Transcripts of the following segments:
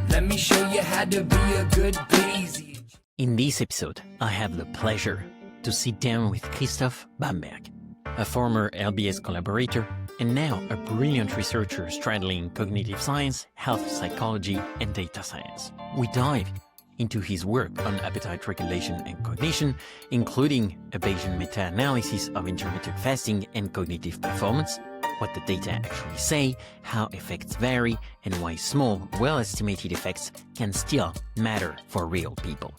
Let me show you how to be a good Bayesian. In this episode, I have the pleasure to sit down with Christoph Bamberg, a former LBS collaborator and now a brilliant researcher straddling cognitive science, health psychology, and data science. We dive into his work on appetite regulation and cognition, including a Bayesian meta-analysis of intermittent fasting and cognitive performance, what the data actually say, how effects vary, and why small, well-estimated effects can still matter for real people.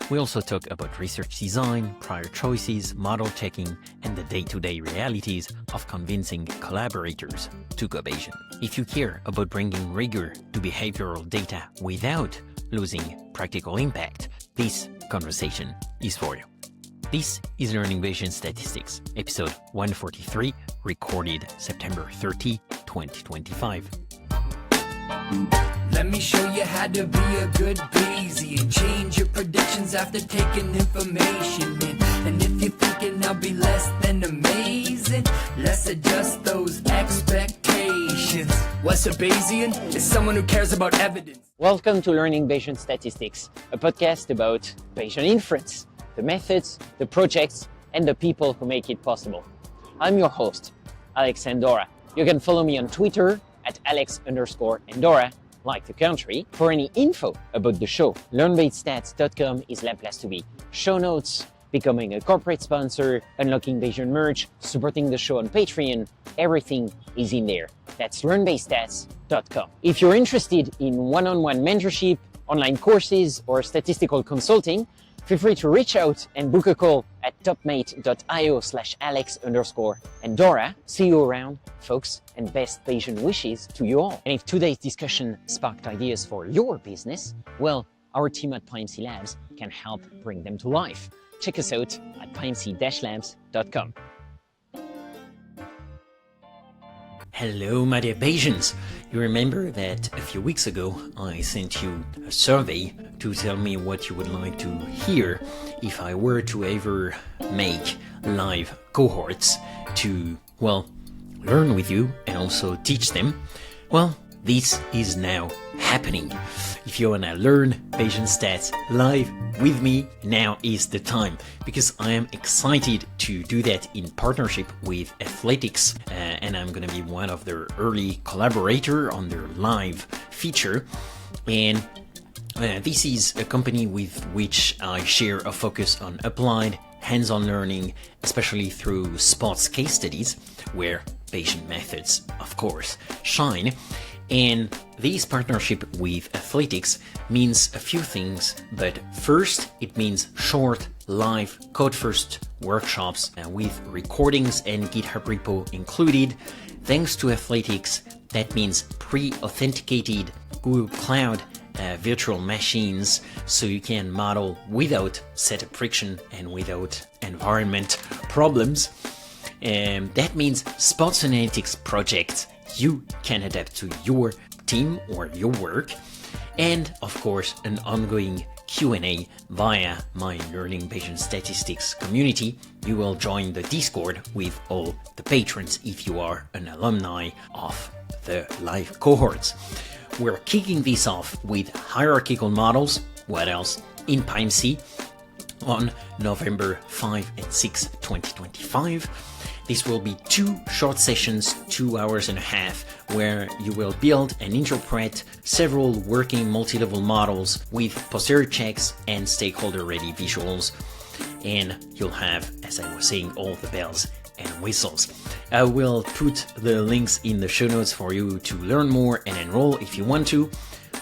We also talk about research design, prior choices, model checking, and the day-to-day realities of convincing collaborators to go Bayesian. If you care about bringing rigor to behavioral data without losing practical impact, this conversation is for you. This is Learning Bayesian Statistics, episode 143, recorded September 30, 2025. Let me show you how to be a good Bayesian. Change your predictions after taking information in. And if you're thinking I'll be less than amazing, let's adjust those expectations. What's a Bayesian? It's someone who cares about evidence. Welcome to Learning Bayesian Statistics, a podcast about Bayesian inference, the methods, the projects, and the people who make it possible. I'm your host, Alex Andorra. You can follow me on Twitter at Alex_Andorra, like the country. For any info about the show, learnbayesstats.com is the place to be. Show notes, becoming a corporate sponsor, unlocking Bayesian merch, supporting the show on Patreon, everything is in there. That's learnbayesstats.com. If you're interested in one-on-one mentorship, online courses, or statistical consulting, feel free to reach out and book a call at topmate.io/Alex_Andorra. See you around, folks, and best Bayesian wishes to you all. And if today's discussion sparked ideas for your business, well, our team at PyMC Labs can help bring them to life. Check us out at pymc-labs.com. Hello, my dear Bayesians. You remember that a few weeks ago I sent you a survey to tell me what you would like to hear if I were to ever make live cohorts to, well, learn with you and also teach them. Well, this is now happening. If you want to learn Bayesian stats live with me, now is the time, because I am excited to do that in partnership with Athletics, and I'm going to be one of their early collaborators on their live feature. And this is a company with which I share a focus on applied hands-on learning, especially through sports case studies, where Bayesian methods, of course, shine. And this partnership with Athletics means a few things, but first it means short, live, code-first workshops with recordings and GitHub repo included. Thanks to Athletics, that means pre-authenticated Google Cloud virtual machines, so you can model without setup friction and without environment problems. And that means sports analytics projects you can adapt to your team or your work, and of course an ongoing Q&A via my Learning Bayesian Statistics community. You will join the Discord with all the patrons if you are an alumni of the live cohorts. We're kicking this off with hierarchical models, what else, in PyMC on November 5 and 6, 2025. This will be 2 short sessions, 2 hours and a half, where you will build and interpret several working multi-level models with posterior checks and stakeholder-ready visuals. And you'll have, as I was saying, all the bells and whistles. I will put the links in the show notes for you to learn more and enroll if you want to.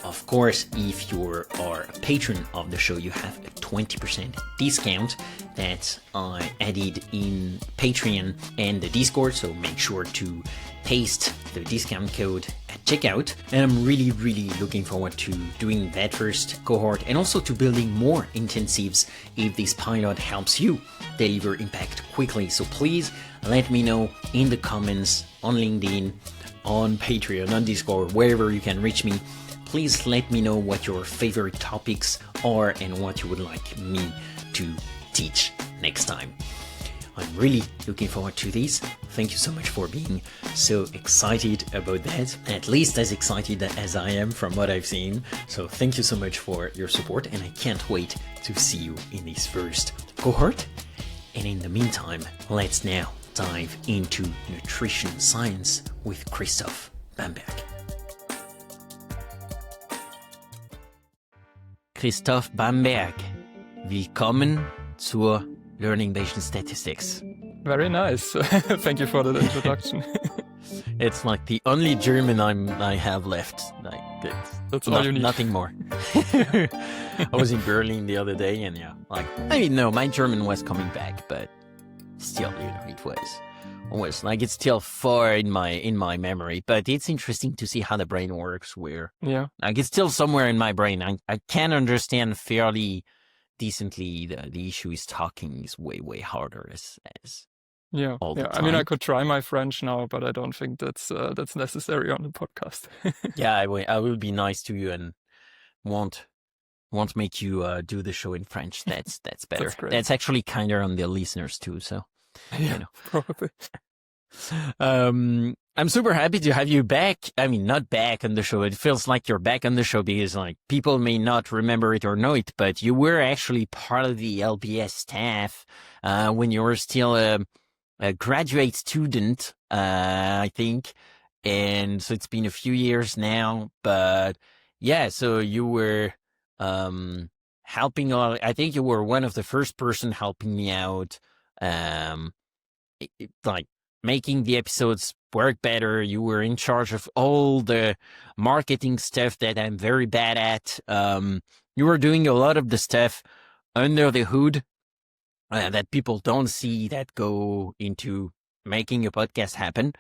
Of course, if you are a patron of the show, you have a 20% discount that I added in Patreon and the Discord, so make sure to paste the discount code at checkout. And I'm really looking forward to doing that first cohort and also to building more intensives if this pilot helps you deliver impact quickly. So please let me know in the comments, on LinkedIn, on Patreon, on Discord, wherever you can reach me. Please let me know what your favorite topics are and what you would like me to teach next time. I'm really looking forward to these. Thank you so much for being so excited about that, at least as excited as I am from what I've seen. So thank you so much for your support, and I can't wait to see you in this first cohort. And in the meantime, let's now dive into nutrition science with Christoph Bamberg. Christoph Bamberg, willkommen zur Learning Bayesian Statistics. Very nice. Thank you for the introduction. It's like the only German I have left. Like That's all you need. Nothing more. I was in Berlin the other day, and no, my German was coming back, but still, it was like it's still far in my memory. But it's interesting to see how the brain works. Where like it's still somewhere in my brain. I can understand fairly decently. The issue is talking is way harder as all the time. I mean, I could try my French now, but I don't think that's necessary on the podcast. Yeah, I will be nice to you and won't make you do the show in French. That's better. That's great. That's actually kinder on the listeners too. So probably. I'm super happy to have you back. I mean, not back on the show. It feels like you're back on the show because like people may not remember it or know it, but you were actually part of the LBS staff when you were still a graduate student, I think. And so it's been a few years now, but yeah, so you were helping out. I think you were one of the first person helping me out, like making the episodes work better. You were in charge of all the marketing stuff that I'm very bad at. You were doing a lot of the stuff under the hood that people don't see that go into making a podcast happen.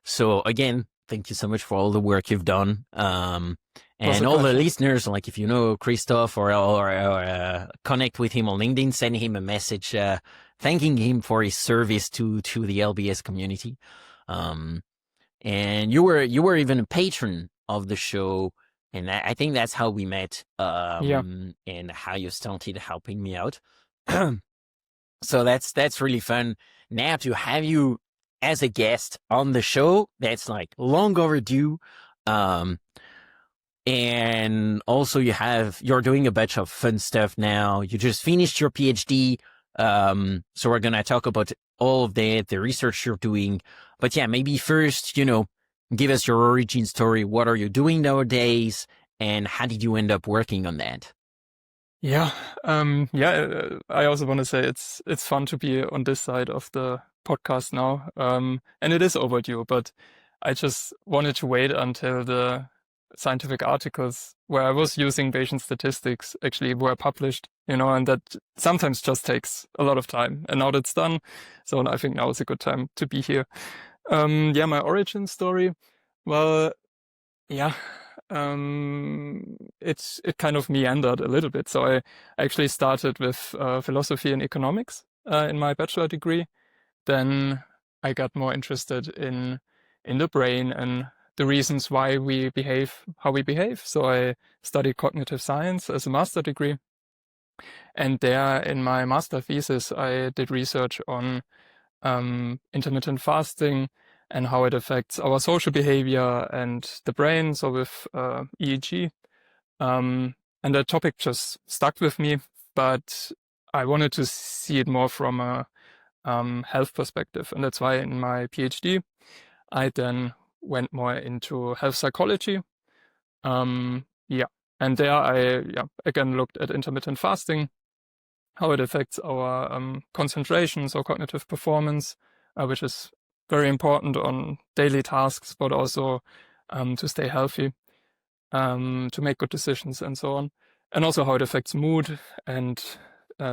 So again, thank you so much for all the work you've done. And all the listeners, like if you know Christoph or connect with him on LinkedIn, send him a message thanking him for his service to the LBS community. And you were even a patron of the show, and I think that's how we met. And how you started helping me out. So that's really fun. Now to have you as a guest on the show, that's like long overdue. And also you're doing a bunch of fun stuff now. You just finished your PhD. So we're going to talk about all of the research you're doing. But yeah, maybe first, give us your origin story. What are you doing nowadays? And how did you end up working on that? I also want to say it's fun to be on this side of the podcast now. And it is overdue, but I just wanted to wait until the scientific articles where I was using Bayesian statistics actually were published, and that sometimes just takes a lot of time. And now that's done. So I think now is a good time to be here. My origin story. Well, it kind of meandered a little bit. So I actually started with philosophy and economics in my bachelor degree. Then I got more interested in the brain and the reasons why we behave how we behave. So I studied cognitive science as a master degree. And there in my master thesis, I did research on intermittent fasting and how it affects our social behavior and the brain, so with EEG. And that topic just stuck with me, but I wanted to see it more from a health perspective. And that's why in my PhD, I then went more into health psychology. And there I again looked at intermittent fasting, how it affects our concentration, so cognitive performance, which is very important on daily tasks, but also to stay healthy, to make good decisions and so on. And also how it affects mood and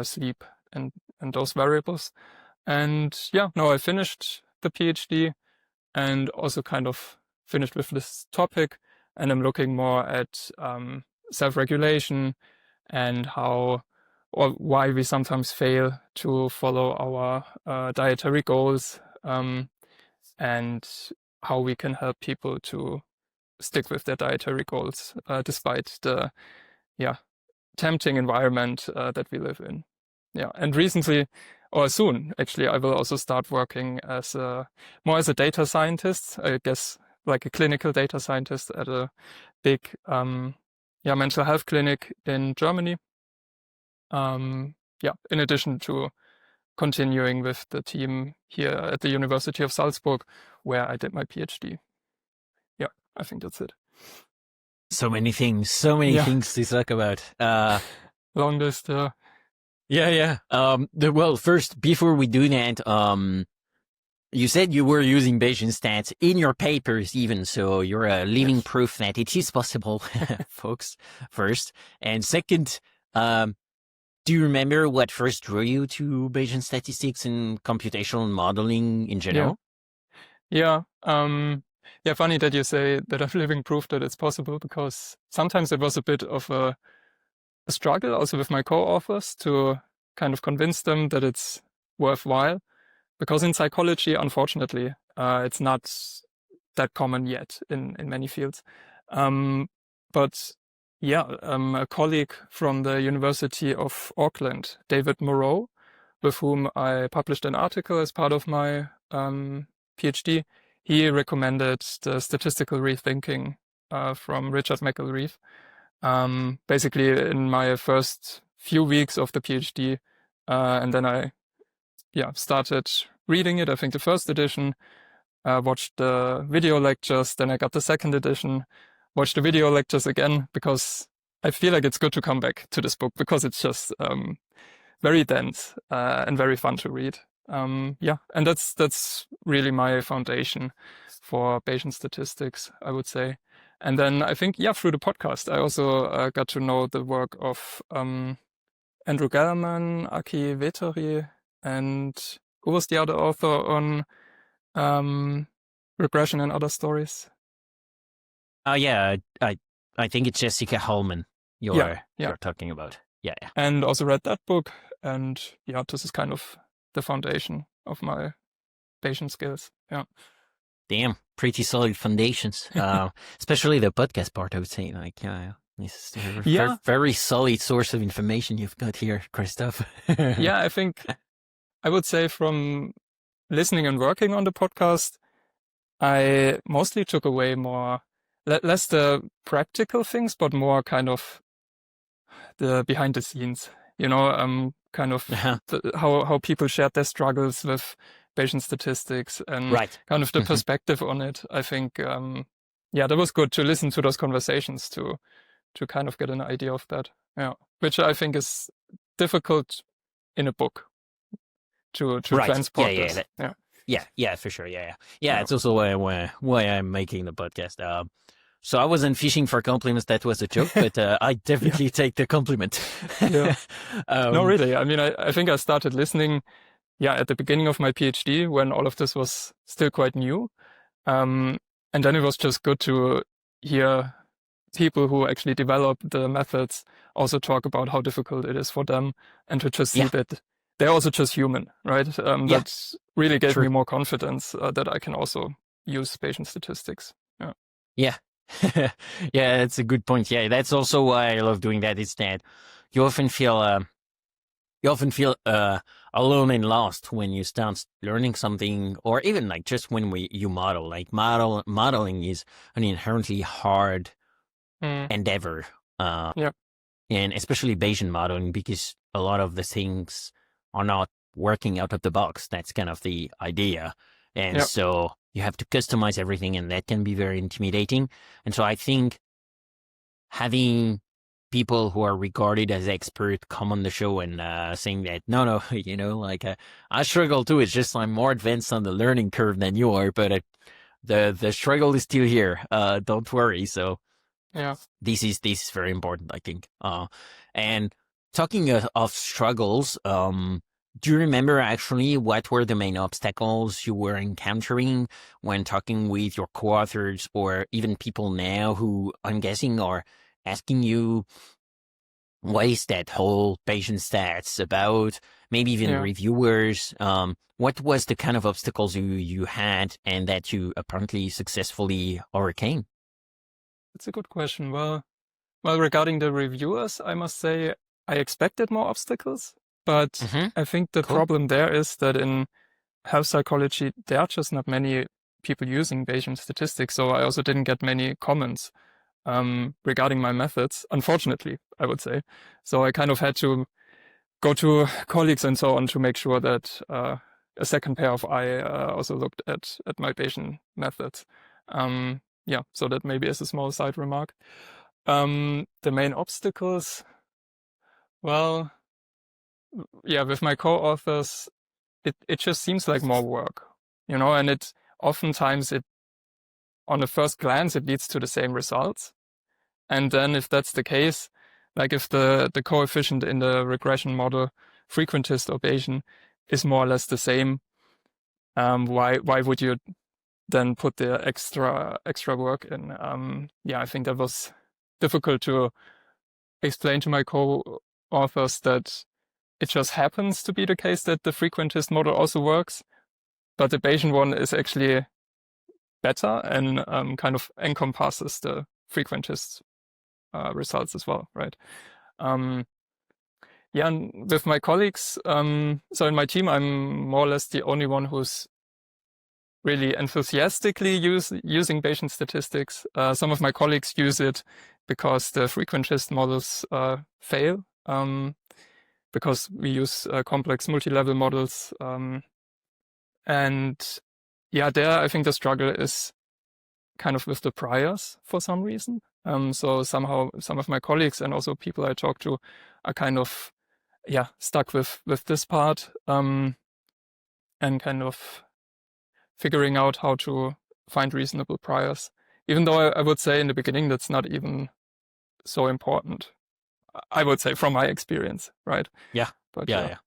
sleep and those variables. And now I finished the PhD and also kind of finished with this topic. And I'm looking more at self-regulation and how or why we sometimes fail to follow our dietary goals, and how we can help people to stick with their dietary goals despite the tempting environment that we live in. And recently, or soon, actually, I will also start working as more as a data scientist, I guess, like a clinical data scientist at a big mental health clinic in Germany. In addition to continuing with the team here at the University of Salzburg, where I did my PhD. Yeah, I think that's it. So many things to talk about. Long list. Yeah. Well, first, before we do that, you said you were using Bayesian stats in your papers even, so you're a living proof that it is possible, folks, first. And second, do you remember what first drew you to Bayesian statistics and computational modeling in general? Yeah. Funny that you say that I'm living proof that it's possible, because sometimes it was a bit of a struggle also with my co-authors to kind of convince them that it's worthwhile. Because in psychology, unfortunately, it's not that common yet in many fields. But a colleague from the University of Auckland, David Moreau, with whom I published an article as part of my PhD, he recommended the statistical rethinking from Richard McElreath. Basically, in my first few weeks of the PhD, and then I started reading it. I think the first edition, watched the video lectures, then I got the second edition, watched the video lectures again, because I feel like it's good to come back to this book, because it's just very dense and very fun to read. And that's really my foundation for Bayesian statistics, I would say. And then I think, through the podcast, I also got to know the work of Andrew Gellerman, Aki Veteri, and who was the other author on regression and other stories? I think it's Jessica Hallman you're talking about. Yeah. And also read that book, and this is kind of the foundation of my Bayesian skills. Yeah. Damn, pretty solid foundations. Especially the podcast part, I would say. This is a very solid source of information you've got here, Christoph. I think I would say from listening and working on the podcast, I mostly took away more, less the practical things, but more kind of the behind the scenes, kind of how people shared their struggles with Bayesian statistics and kind of the perspective on it. I think, that was good to listen to those conversations to kind of get an idea of that. Yeah, which I think is difficult in a book to transport this. Yeah, for sure. Yeah. It's also why I'm making the podcast. So I wasn't fishing for compliments. That was a joke, but I definitely take the compliment. No, really. I mean, I think I started listening, at the beginning of my PhD, when all of this was still quite new. And then it was just good to hear people who actually develop the methods also talk about how difficult it is for them, and to just see that they're also just human, right? That really gave me more confidence that I can also use Bayesian statistics. Yeah, that's a good point. Yeah, that's also why I love doing that. Is that you often feel alone and lost when you start learning something, or even like just when you model. Like modeling is an inherently hard endeavor. And especially Bayesian modeling, because a lot of the things are not working out of the box. That's kind of the idea. And so you have to customize everything, and that can be very intimidating. And so I think having people who are regarded as expert come on the show and saying that, no, I struggle too. It's just I'm more advanced on the learning curve than you are, but the struggle is still here. Don't worry. So this is very important, I think. And talking of struggles, do you remember actually what were the main obstacles you were encountering when talking with your co-authors, or even people now who, I'm guessing, are asking you, what is that whole Bayesian stats about? Maybe even reviewers. What was the kind of obstacles you had and that you apparently successfully overcame? That's a good question. Well, regarding the reviewers, I must say I expected more obstacles. but Mhm. I think the Cool. problem there is that in health psychology, there are just not many people using Bayesian statistics. So I also didn't get many comments regarding my methods, unfortunately, I would say. So I kind of had to go to colleagues and so on to make sure that a second pair of eye also looked at my Bayesian methods. Yeah, so that maybe is a small side remark. The main obstacles, well, yeah, with my co-authors, it just seems like more work, and it oftentimes on the first glance, it leads to the same results. And then if that's the case, like if the coefficient in the regression model, frequentist or Bayesian, is more or less the same, why would you then put the extra work in? Yeah, I think that was difficult to explain to my co-authors, that it just happens to be the case that the frequentist model also works, but the Bayesian one is actually better and kind of encompasses the frequentist results as well, right? Yeah, and with my colleagues, so in my team, I'm more or less the only one who's really enthusiastically using Bayesian statistics. Some of my colleagues use it because the frequentist models fail, because we use complex multi-level models. And yeah, there I think the struggle is kind of with the priors for some reason. So somehow some of my colleagues and also people I talk to are kind of, stuck with this part, and kind of figuring out how to find reasonable priors. Even though I would say in the beginning that's not even so important, I would say, from my experience, right? Yeah. But Yeah.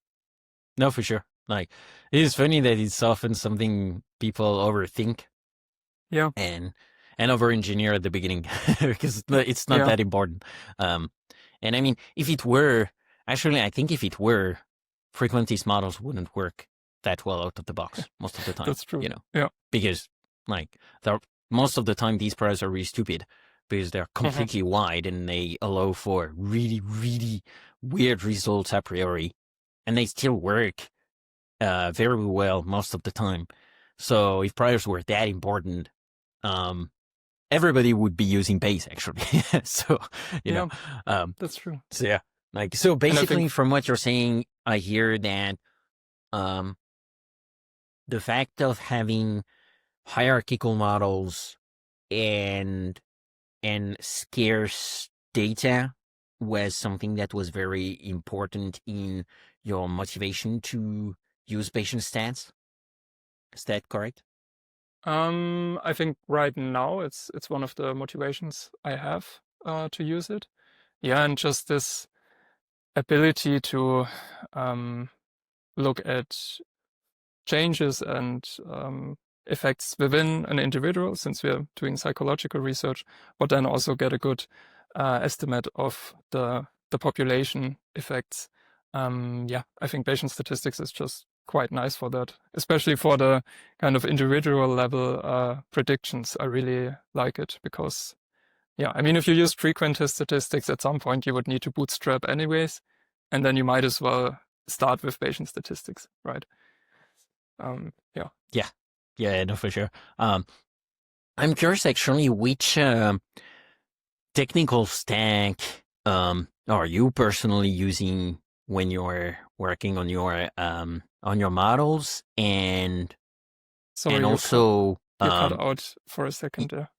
No, for sure. Like, it is funny that it's often something people overthink. Yeah. And over-engineer at the beginning because it's not that important. And I mean, if it were, actually, I think if it were, frequentist models wouldn't work that well out of the box most of the time. That's true. Yeah. Because, like, most of the time these priors are really stupid because they're completely wide and they allow for really, really weird results a priori. And they still work very well most of the time. So if priors were that important, everybody would be using Bayes actually. So, that's true. So yeah, like, so basically from what you're saying, I hear that, the fact of having hierarchical models and scarce data was something that was very important in your motivation to use Bayesian stats. Is that correct? I think right now it's one of the motivations I have to use it. Yeah, and just this ability to look at changes and effects within an individual, since we're doing psychological research, but then also get a good estimate of the population effects. I think Bayesian statistics is just quite nice for that, especially for the kind of individual level predictions. I really like it because, I mean, if you use frequentist statistics, at some point you would need to bootstrap anyways, and then you might as well start with Bayesian statistics, right? Yeah, no, for sure. I'm curious actually, which technical stack are you personally using when you're working on your models, and Sorry, and also you cut out for a second there.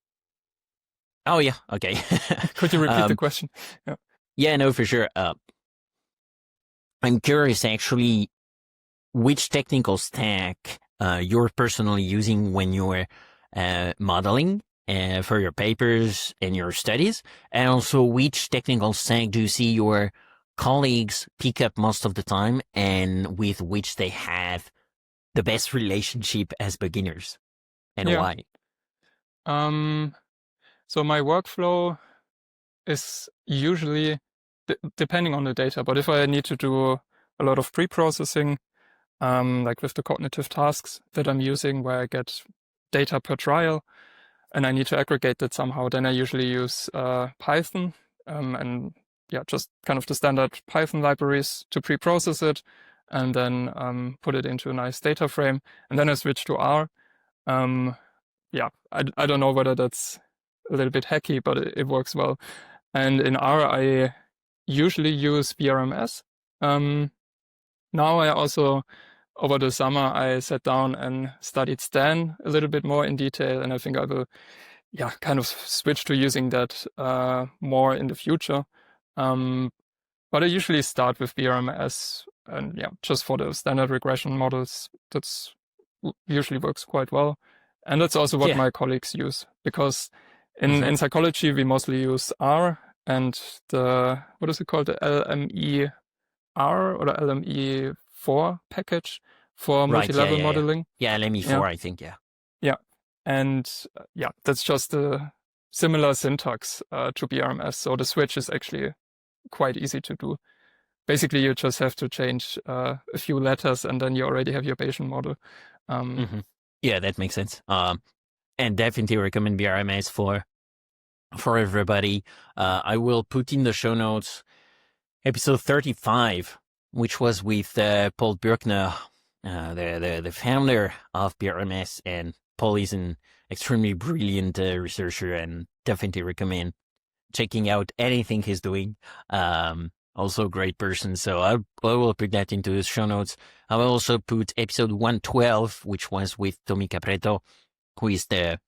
Oh yeah, okay. Could you repeat the question? Yeah, no, for sure. I'm curious actually, which technical stack you're personally using when you're modeling for your papers and your studies, and also which technical stack do you see your colleagues pick up most of the time and with which they have the best relationship as beginners, and why? So my workflow is usually depending on the data, but if I need to do a lot of pre-processing, like with the cognitive tasks that I'm using, where I get data per trial and I need to aggregate that somehow, then I usually use Python, and just kind of the standard Python libraries to pre-process it, and then put it into a nice data frame. And then I switched to R. I don't know whether that's a little bit hacky, but it works well. And in R, I usually use BRMS. Now I also, over the summer, I sat down and studied Stan a little bit more in detail, and I think I will, kind of switch to using that more in the future. But I usually start with BRMS, and just for the standard regression models, that's usually works quite well. And that's also what my colleagues use, because in psychology, we mostly use R and the, what is it called? The LME R or the LME4 package for multi-level modeling. Yeah, LME4, I think, yeah. Yeah. And that's just a similar syntax to BRMS. So the switch is actually quite easy to do. Basically, you just have to change a few letters, and then you already have your Bayesian model. Yeah, that makes sense. And definitely recommend BRMS for everybody. I will put in the show notes episode 35, which was with Paul Birkner, the founder of BRMS, and Paul is an extremely brilliant researcher, and definitely recommend checking out anything he's doing. Also a great person, so I will put that into the show notes. I will also put episode 112, which was with Tommy Capreto, who is the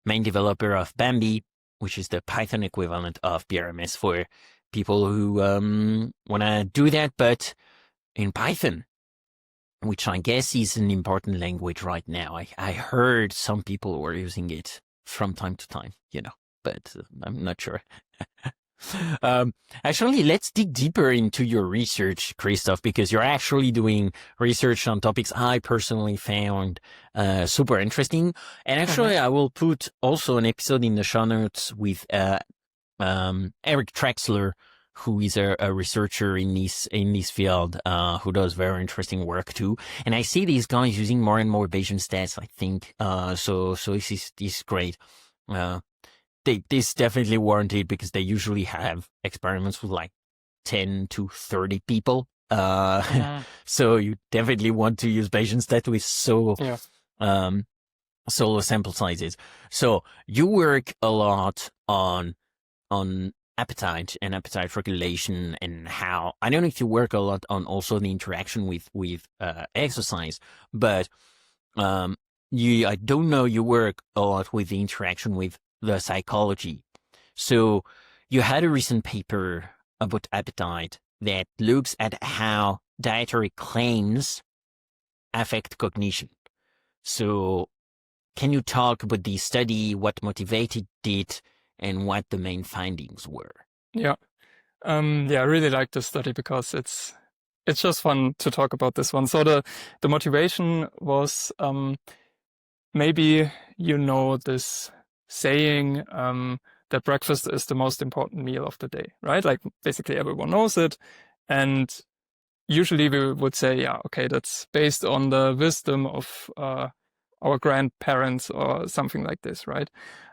main developer of Bambi, which is the Python equivalent of BRMS for people who want to do that, but in Python, which I guess is an important language right now. I heard some people were using it from time to time, but I'm not sure. Actually, let's dig deeper into your research, Christoph, because you're actually doing research on topics I personally found super interesting. And actually, I will put also an episode in the show notes with Eric Traxler, who is a researcher in this field, who does very interesting work too. And I see these guys using more and more Bayesian stats, I think. So this is great. This definitely warranted, because they usually have experiments with like 10 to 30 people. So you definitely want to use Bayesian stat with low sample sizes. So you work a lot on appetite and appetite regulation, and how, I don't know if you work a lot on also the interaction with exercise, but I don't know you work a lot with the interaction with the psychology. So you had a recent paper about appetite that looks at how dietary claims affect cognition. So can you talk about the study, what motivated it, and what the main findings were? I really like this study because it's just fun to talk about this one. So the motivation was, maybe this saying that breakfast is the most important meal of the day, right? Like basically everyone knows it. And usually we would say, that's based on the wisdom of our grandparents or something like this, right?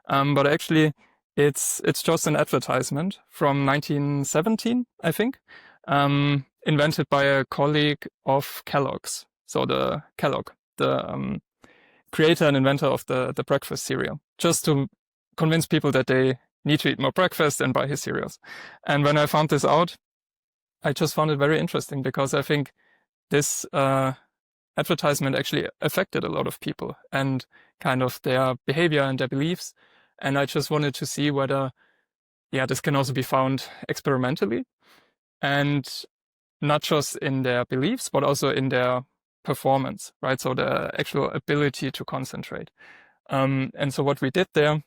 But actually it's just an advertisement from 1917, I think, invented by a colleague of Kellogg's. So the Kellogg, the creator and inventor of the breakfast cereal, just to convince people that they need to eat more breakfast and buy his cereals. And when I found this out, I just found it very interesting, because I think this advertisement actually affected a lot of people and kind of their behavior and their beliefs. And I just wanted to see whether, this can also be found experimentally, and not just in their beliefs, but also in their performance, right? So the actual ability to concentrate. And so what we did there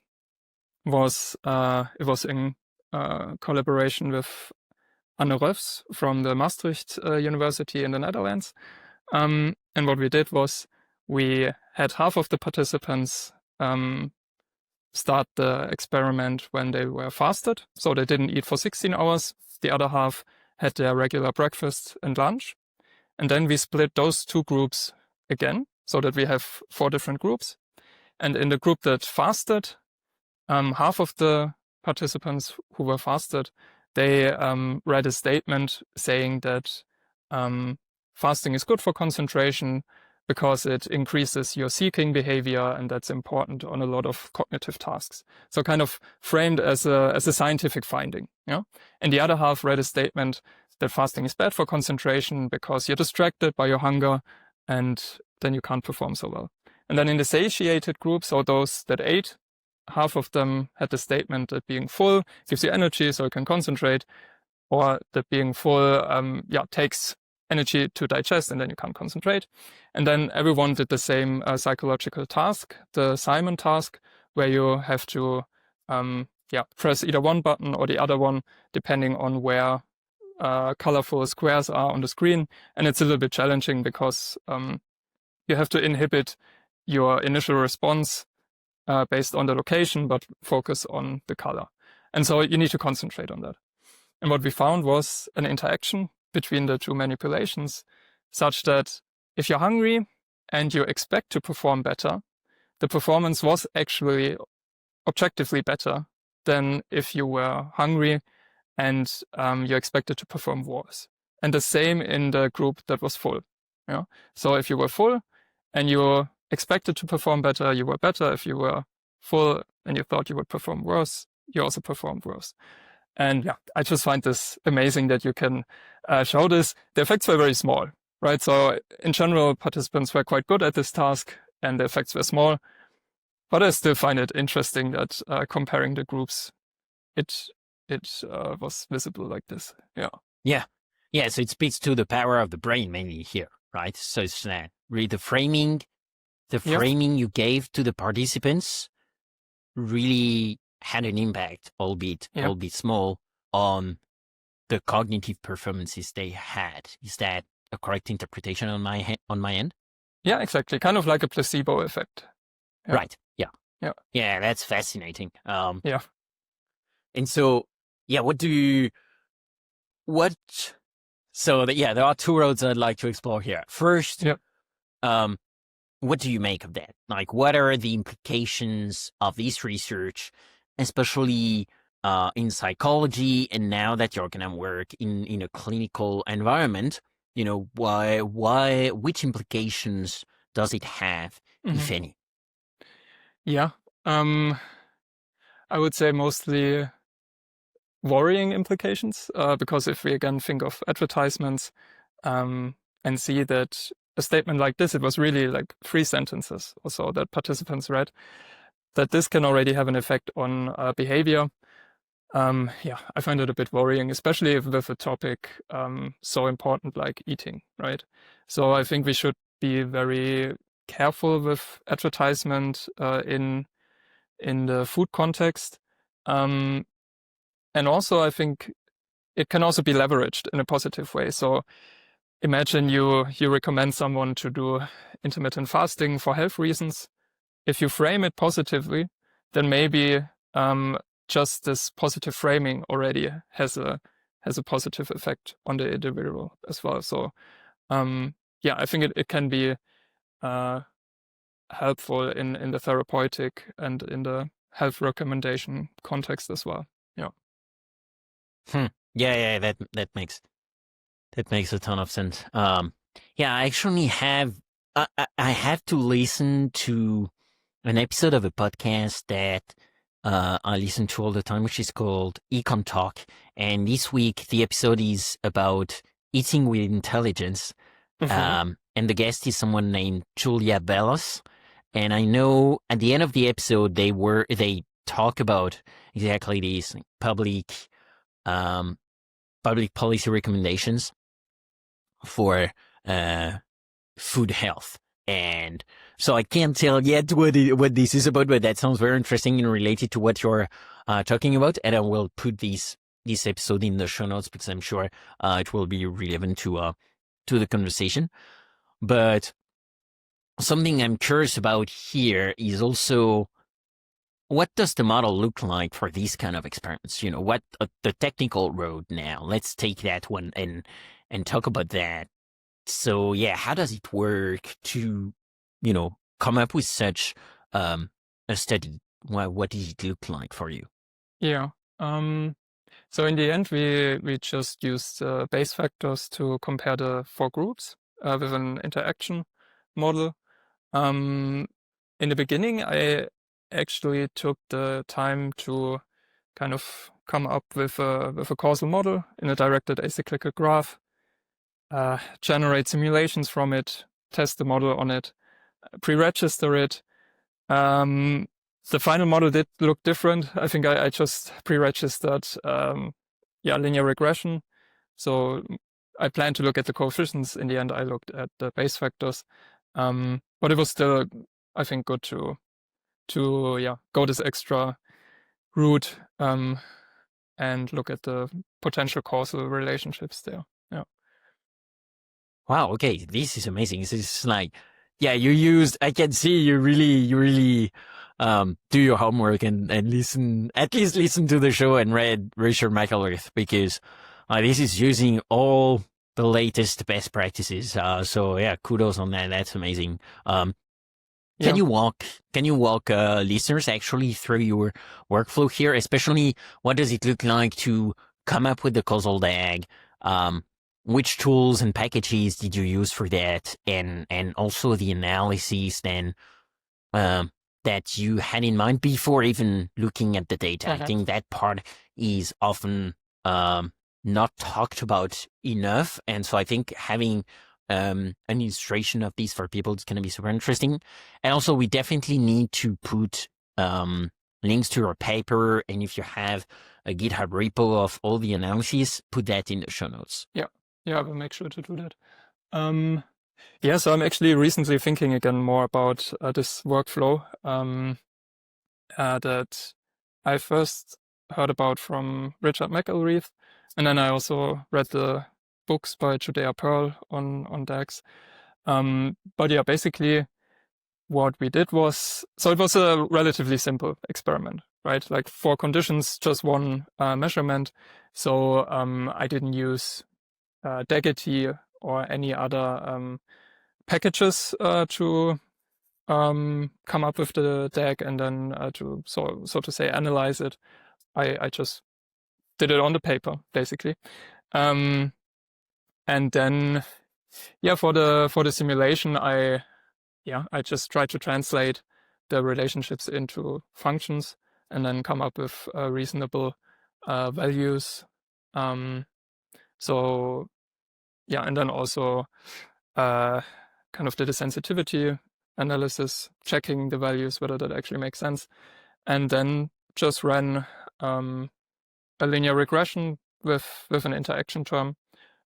was, it was in collaboration with Anne Ruffs from the Maastricht University in the Netherlands. And what we did was we had half of the participants start the experiment when they were fasted. So they didn't eat for 16 hours. The other half had their regular breakfast and lunch. And then we split those two groups again, so that we have 4 different groups. And in the group that fasted, half of the participants who were fasted they read a statement saying that fasting is good for concentration because it increases your seeking behavior, and that's important on a lot of cognitive tasks. So kind of framed as a scientific finding. Yeah. And the other half read a statement that fasting is bad for concentration because you're distracted by your hunger, and then you can't perform so well. And then in the satiated group, so those that ate, half of them had the statement that being full gives you energy so you can concentrate, or that being full takes energy to digest and then you can't concentrate. And then everyone did the same psychological task, the Simon task, where you have to press either one button or the other one, depending on where colorful squares are on the screen. And it's a little bit challenging because you have to inhibit your initial response based on the location, but focus on the color. And so you need to concentrate on that. And what we found was an interaction between the two manipulations, such that if you're hungry and you expect to perform better, the performance was actually objectively better than if you were hungry and you expected to perform worse. And the same in the group that was full. Yeah? So if you were full and you expected to perform better, you were better. If you were full and you thought you would perform worse, you also performed worse. And yeah, I just find this amazing that you can show this. The effects were very small, right? So in general, participants were quite good at this task and the effects were small. But I still find it interesting that comparing the groups, it was visible like this. Yeah. Yeah, so it speaks to the power of the brain mainly here, right? So it's really the framing you gave to the participants really had an impact, albeit small, on the cognitive performances they had. Is that a correct interpretation on my end? Yeah, exactly. Kind of like a placebo effect. Yeah. Right. Yeah. Yeah. Yeah, that's fascinating. Yeah. And so, yeah, there are two roads I'd like to explore here. First, what do you make of that? Like, what are the implications of this research, especially in psychology, and now that you're going to work in a clinical environment, which implications does it have, if any? Yeah. I would say mostly worrying implications, because if we again think of advertisements and see that a statement like this, it was really like 3 sentences or so that participants read, that this can already have an effect on behavior. I find it a bit worrying, especially with a topic so important like eating, right? So I think we should be very careful with advertisement in the food context. And also I think it can also be leveraged in a positive way. So imagine you recommend someone to do intermittent fasting for health reasons. If you frame it positively, then maybe just this positive framing already has a positive effect on the individual as well. So I think it can be helpful in the therapeutic and in the health recommendation context as well. Yeah, that makes a ton of sense. I actually have I have to listen to an episode of a podcast that I listen to all the time, which is called Econ Talk. And this week, the episode is about eating with intelligence. And the guest is someone named Julia Bellos. And I know at the end of the episode, they talk about exactly these public policy recommendations for food health. And so I can't tell yet what this is about, but that sounds very interesting and related to what you're talking about. And I will put this episode in the show notes because I'm sure it will be relevant to the conversation. But something I'm curious about here is also, what does the model look like for these kind of experiments? What the technical road now? Let's take that one and talk about that. So how does it work to, come up with such a study? What does it look like for you? Yeah. So in the end, we just used Bayes factors to compare the 4 groups with an interaction model. In the beginning, I actually took the time to kind of come up with a causal model in a directed acyclical graph, generate simulations from it, test the model on it, pre-register it. The final model did look different. I think I just pre-registered linear regression. So I planned to look at the coefficients. In the end, I looked at the Bayes factors. But it was still, I think, good to go this extra route and look at the potential causal relationships there. Yeah. Wow, okay, this is amazing. This is like, yeah, you used, I can see you really do your homework and listen, at least listen to the show and read Richard McElrath, because this is using all the latest best practices. So yeah, kudos on that. That's amazing. Can you walk listeners actually through your workflow here? Especially, what does it look like to come up with the causal DAG? Which tools and packages did you use for that? And also the analysis then that you had in mind before even looking at the data. I think that part is often not talked about enough. And so I think having an illustration of these for people is going to be super interesting. And also, we definitely need to put links to your paper. And if you have a GitHub repo of all the analyses, put that in the show notes. Yeah, I will make sure to do that. So I'm actually recently thinking again more about this workflow that I first heard about from Richard McElrath, and then I also read the books by Judea Pearl on DAGs. But yeah, basically what we did was, so it was a relatively simple experiment, right? Like 4 conditions, just 1 measurement. So I didn't use DAGity or any other packages to come up with the DAG and then to so to say analyze it. I just did it on the paper basically, and then for the simulation I just tried to translate the relationships into functions and then come up with reasonable values. And then also kind of did a sensitivity analysis, checking the values, whether that actually makes sense. And then just ran a linear regression with an interaction term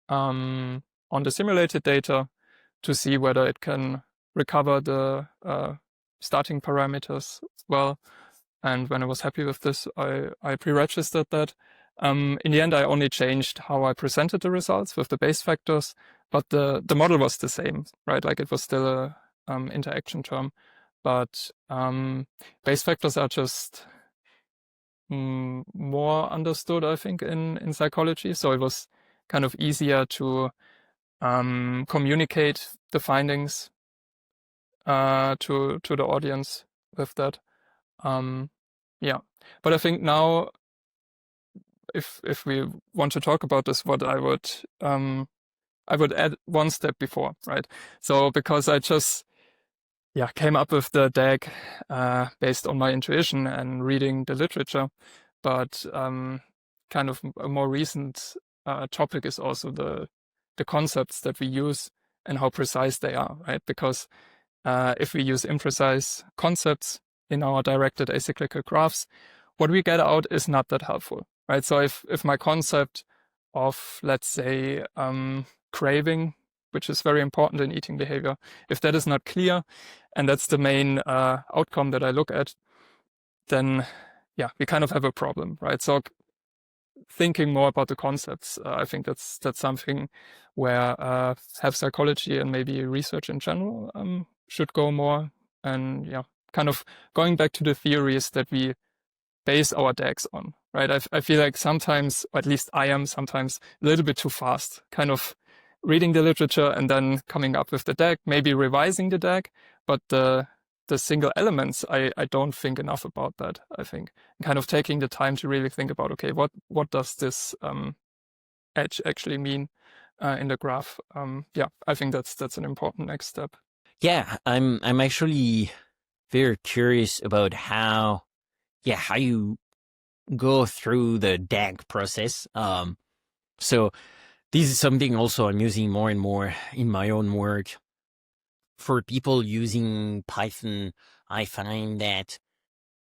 on the simulated data to see whether it can recover the starting parameters well. And when I was happy with this, I pre-registered that. In the end, I only changed how I presented the results with the Bayes factors, but the model was the same, right? Like it was still a interaction term, but Bayes factors are just more understood, I think, in psychology. So it was kind of easier to communicate the findings to the audience with that. But I think now, if we want to talk about this, what I would add 1 step before, right? So because I just came up with the DAG based on my intuition and reading the literature, but kind of a more recent topic is also the concepts that we use and how precise they are, right? Because if we use imprecise concepts in our directed acyclical graphs, what we get out is not that helpful, right? So if my concept of, let's say, craving, which is very important in eating behavior, if that is not clear, and that's the main outcome that I look at, then we kind of have a problem, right? So thinking more about the concepts, I think that's something where health psychology and maybe research in general should go more, and kind of going back to the theories that we base our DAGs on, right? I feel like sometimes, or at least I am sometimes, a little bit too fast, kind of reading the literature and then coming up with the DAG, maybe revising the DAG, but the the single elements, I don't think enough about that, I think. Kind of taking the time to really think about, okay, what does this edge actually mean in the graph? Yeah, I think that's an important next step. Yeah, I'm actually very curious about how you go through the DAG process. So this is something also I'm using more and more in my own work. For people using Python, I find that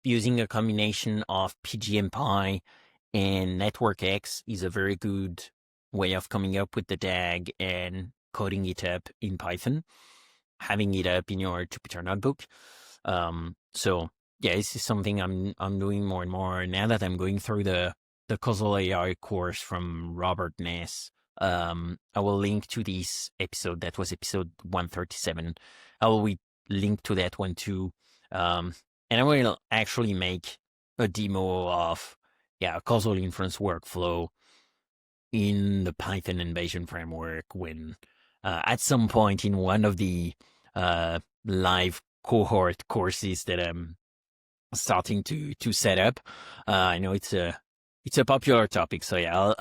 using a combination of pgmpy and networkx is a very good way of coming up with the DAG and coding it up in Python, having it up in your Jupyter notebook. So yeah, this is something I'm doing more and more now that I'm going through the Causal AI course from Robert Ness. I will link to this episode. That was episode 137. I will link to that one too. And I will actually make a demo of a causal inference workflow in the Python and Bayesian framework when at some point in one of the live cohort courses that I'm starting to set up. I know it's a popular topic, so yeah,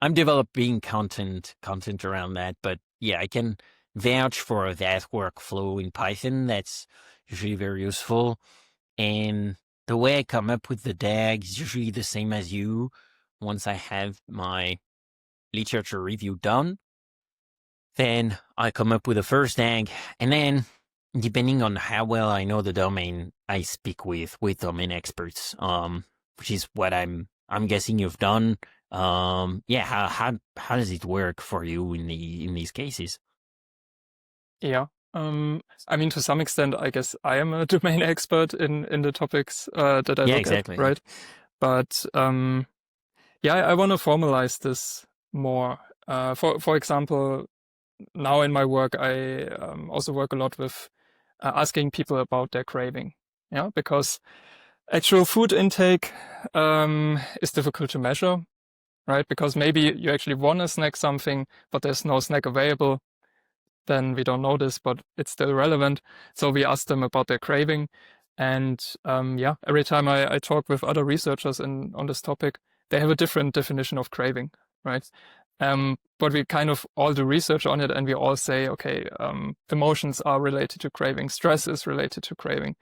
I'm developing content around that, but yeah, I can vouch for that workflow in Python. That's usually very useful. And the way I come up with the DAG is usually the same as you. Once I have my literature review done, then I come up with the first DAG, and then depending on how well I know the domain, I speak with domain experts, which is what I'm guessing you've done. How does it work for you in these cases? Yeah. I mean, to some extent, I guess I am a domain expert in the topics that I look at, right? But I want to formalize this more. For example, now in my work, I also work a lot with asking people about their craving. Yeah, because actual food intake is difficult to measure, right? Because maybe you actually want to snack something, but there's no snack available. Then we don't know this, but it's still relevant. So we ask them about their craving. And every time I talk with other researchers on this topic, they have a different definition of craving, right? But we kind of all do research on it, and we all say, okay, emotions are related to craving, stress is related to craving,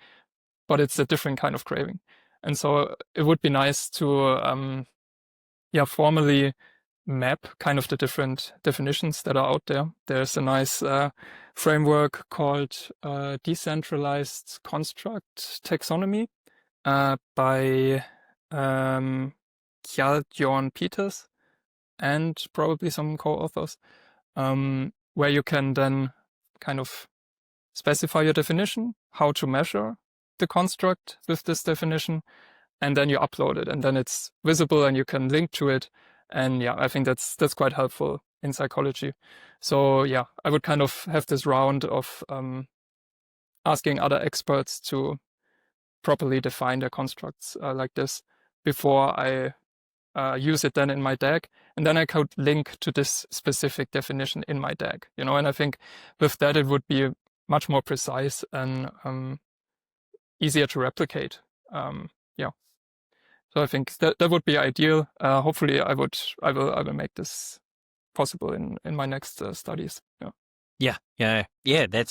but it's a different kind of craving. And so it would be nice to formally map kind of the different definitions that are out there. There's a nice framework called Decentralized Construct Taxonomy by Kjell Peters and probably some co-authors, where you can then kind of specify your definition, how to measure the construct with this definition, and then you upload it, and then it's visible and you can link to it. And I think that's quite helpful in psychology. So I would kind of have this round of asking other experts to properly define their constructs like this before I use it then in my DAG, and then I could link to this specific definition in my DAG, and I think with that it would be much more precise and easier to replicate. So I think that would be ideal. Hopefully I will make this possible in my next studies. Yeah. That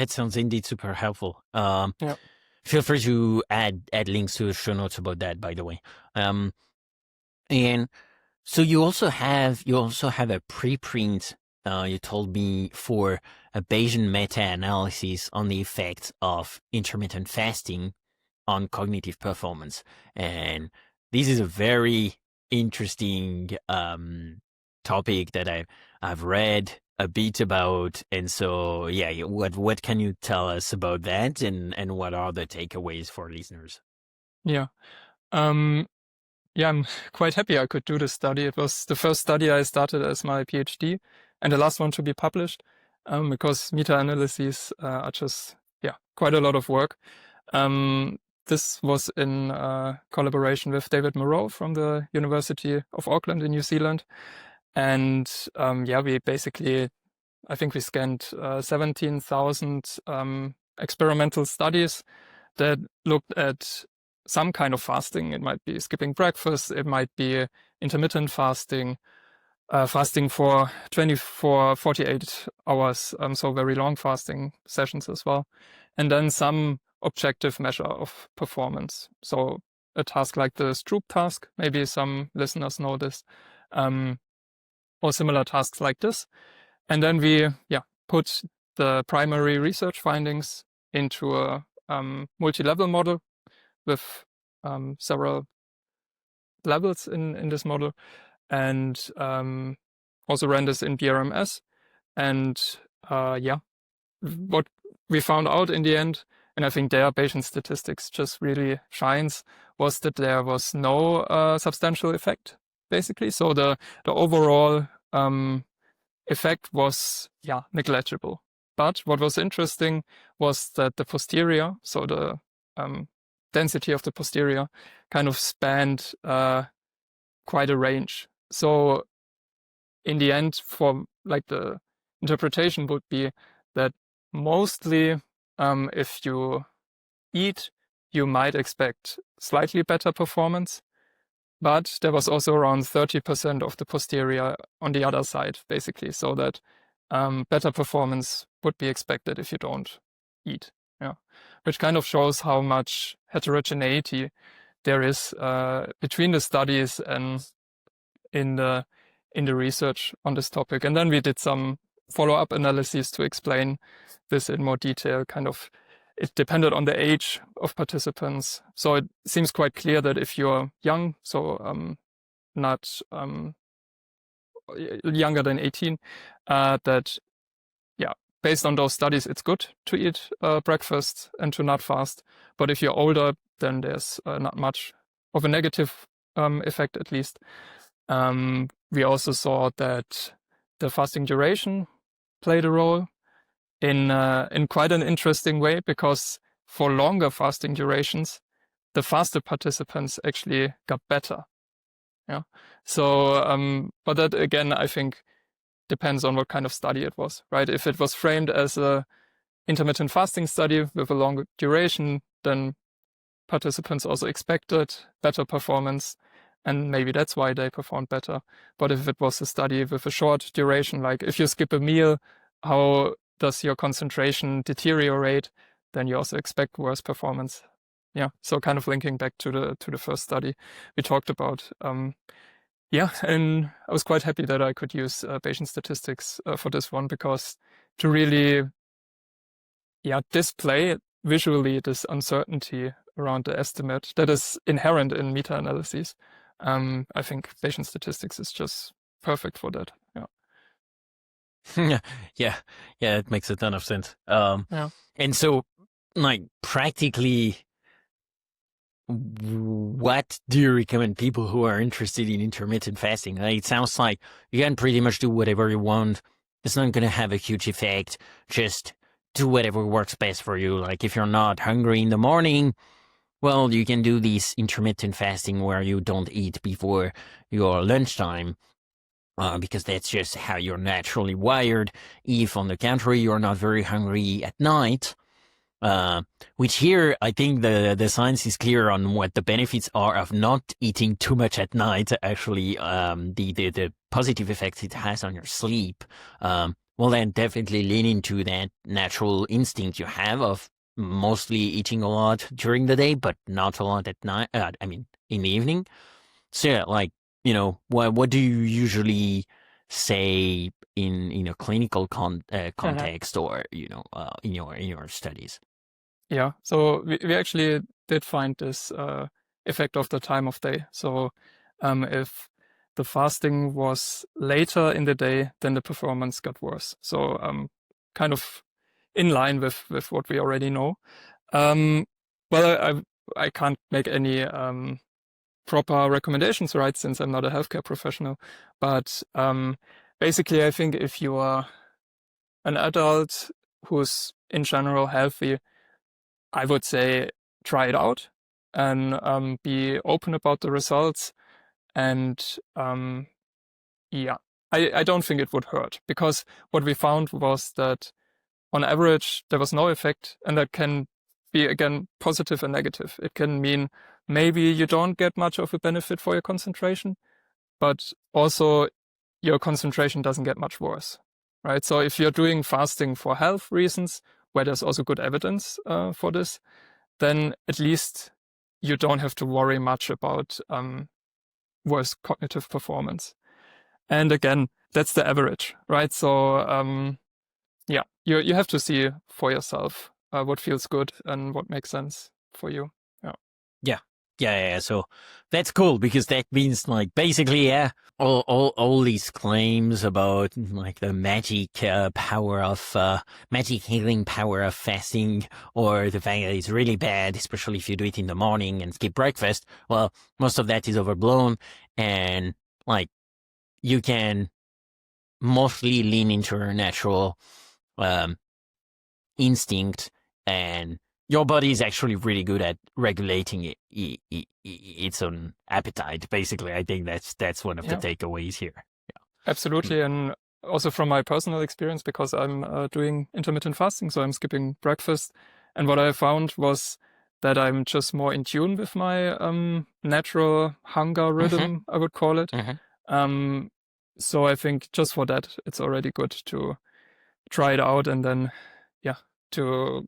sounds indeed super helpful. Feel free to add links to the show notes about that, by the way. And so you also have a preprint. You told me for a Bayesian meta-analysis on the effects of intermittent fasting on cognitive performance, and this is a very interesting topic that I've read a bit about, and so what can you tell us about that, and what are the takeaways for listeners? I'm quite happy I could do this study. It was the first study I started as my PhD and the last one to be published, because meta-analyses are just quite a lot of work. This was in collaboration with David Moreau from the University of Auckland in New Zealand. And we basically, I think we scanned 17,000 experimental studies that looked at some kind of fasting. It might be skipping breakfast, it might be intermittent fasting, fasting for 24, 48 hours, so very long fasting sessions as well. And then some objective measure of performance. So a task like the Stroop task, maybe some listeners know this, or similar tasks like this. And then we put the primary research findings into a multi-level model with several levels in this model, and also ran this in BRMS. And what we found out in the end, and I think there Bayesian statistics just really shines, was that there was no substantial effect, basically. So the overall effect was negligible. But what was interesting was that the posterior, so the density of the posterior, kind of spanned quite a range. So in the end, for like the interpretation would be that mostly if you eat, you might expect slightly better performance, but there was also around 30% of the posterior on the other side, basically, so that better performance would be expected if you don't eat. Which kind of shows how much heterogeneity there is between the studies and in the research on this topic. And then we did some follow-up analyses to explain this in more detail. Kind of, it depended on the age of participants. So it seems quite clear that if you're young, so not younger than 18, that based on those studies, it's good to eat breakfast and to not fast. But if you're older, then there's not much of a negative effect, at least. We also saw that the fasting duration played a role in quite an interesting way, because for longer fasting durations, the fasted participants actually got better. So, but that again, I think depends on what kind of study it was, right? If it was framed as a intermittent fasting study with a longer duration, then participants also expected better performance, and maybe that's why they performed better. But if it was a study with a short duration, like if you skip a meal, how does your concentration deteriorate? Then you also expect worse performance. So kind of linking back to the first study we talked about. And I was quite happy that I could use Bayesian statistics for this one, because to really display visually this uncertainty around the estimate that is inherent in meta-analyses, I think Bayesian statistics is just perfect for that. Yeah, it makes a ton of sense. And so, like, practically, what do you recommend people who are interested in intermittent fasting? It sounds like you can pretty much do whatever you want. It's not going to have a huge effect. Just do whatever works best for you. Like, if you're not hungry in the morning, well, you can do this intermittent fasting where you don't eat before your lunchtime, because that's just how you're naturally wired. If, on the contrary, you're not very hungry at night, which here, I think the science is clear on what the benefits are of not eating too much at night. Actually, the positive effects it has on your sleep. Well, then definitely lean into that natural instinct you have of mostly eating a lot during the day, but not a lot at night. In the evening. So yeah, like, what do you usually say in a clinical context, or in your studies? Yeah, so we actually did find this effect of the time of day. So if the fasting was later in the day, then the performance got worse. So kind of in line with what we already know. Well, I can't make any proper recommendations, right, since I'm not a healthcare professional. But basically, I think if you are an adult who's in general healthy, I would say try it out and be open about the results. And I don't think it would hurt, because what we found was that on average, there was no effect, and that can be, again, positive and negative. It can mean maybe you don't get much of a benefit for your concentration, but also your concentration doesn't get much worse, right? So if you're doing fasting for health reasons, where there's also good evidence for this, then at least you don't have to worry much about worse cognitive performance. And again, that's the average, right? So yeah, you have to see for yourself what feels good and what makes sense for you. Yeah. So that's cool, because that means, like, basically, all these claims about, like, the magic magic healing power of fasting, or the fact that it's really bad, especially if you do it in the morning and skip breakfast. Well, most of that is overblown, and, like, you can mostly lean into your natural instinct, and your body is actually really good at regulating its own appetite. Basically, I think that's one of the takeaways here. Absolutely. And also from my personal experience, because I'm doing intermittent fasting, so I'm skipping breakfast. And what I found was that I'm just more in tune with my natural hunger rhythm, I would call it. So I think just for that, it's already good to try it out, and then, to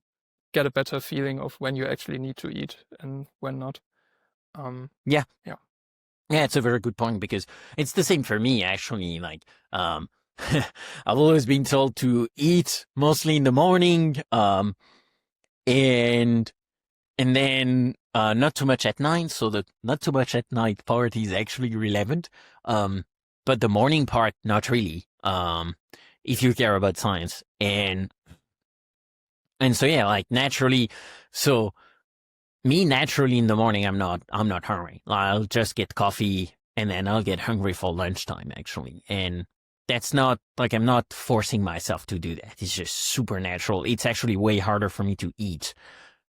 get a better feeling of when you actually need to eat and when not. Yeah, it's a very good point, because it's the same for me, actually. Like, I've always been told to eat mostly in the morning, and then not too much at night. So the not too much at night part is actually relevant, but the morning part, not really. If you care about science, and so, yeah, like, naturally, so me naturally in the morning, I'm not hungry. I'll just get coffee, and then I'll get hungry for lunchtime, actually. And that's not, like, I'm not forcing myself to do that. It's just super natural. It's actually way harder for me to eat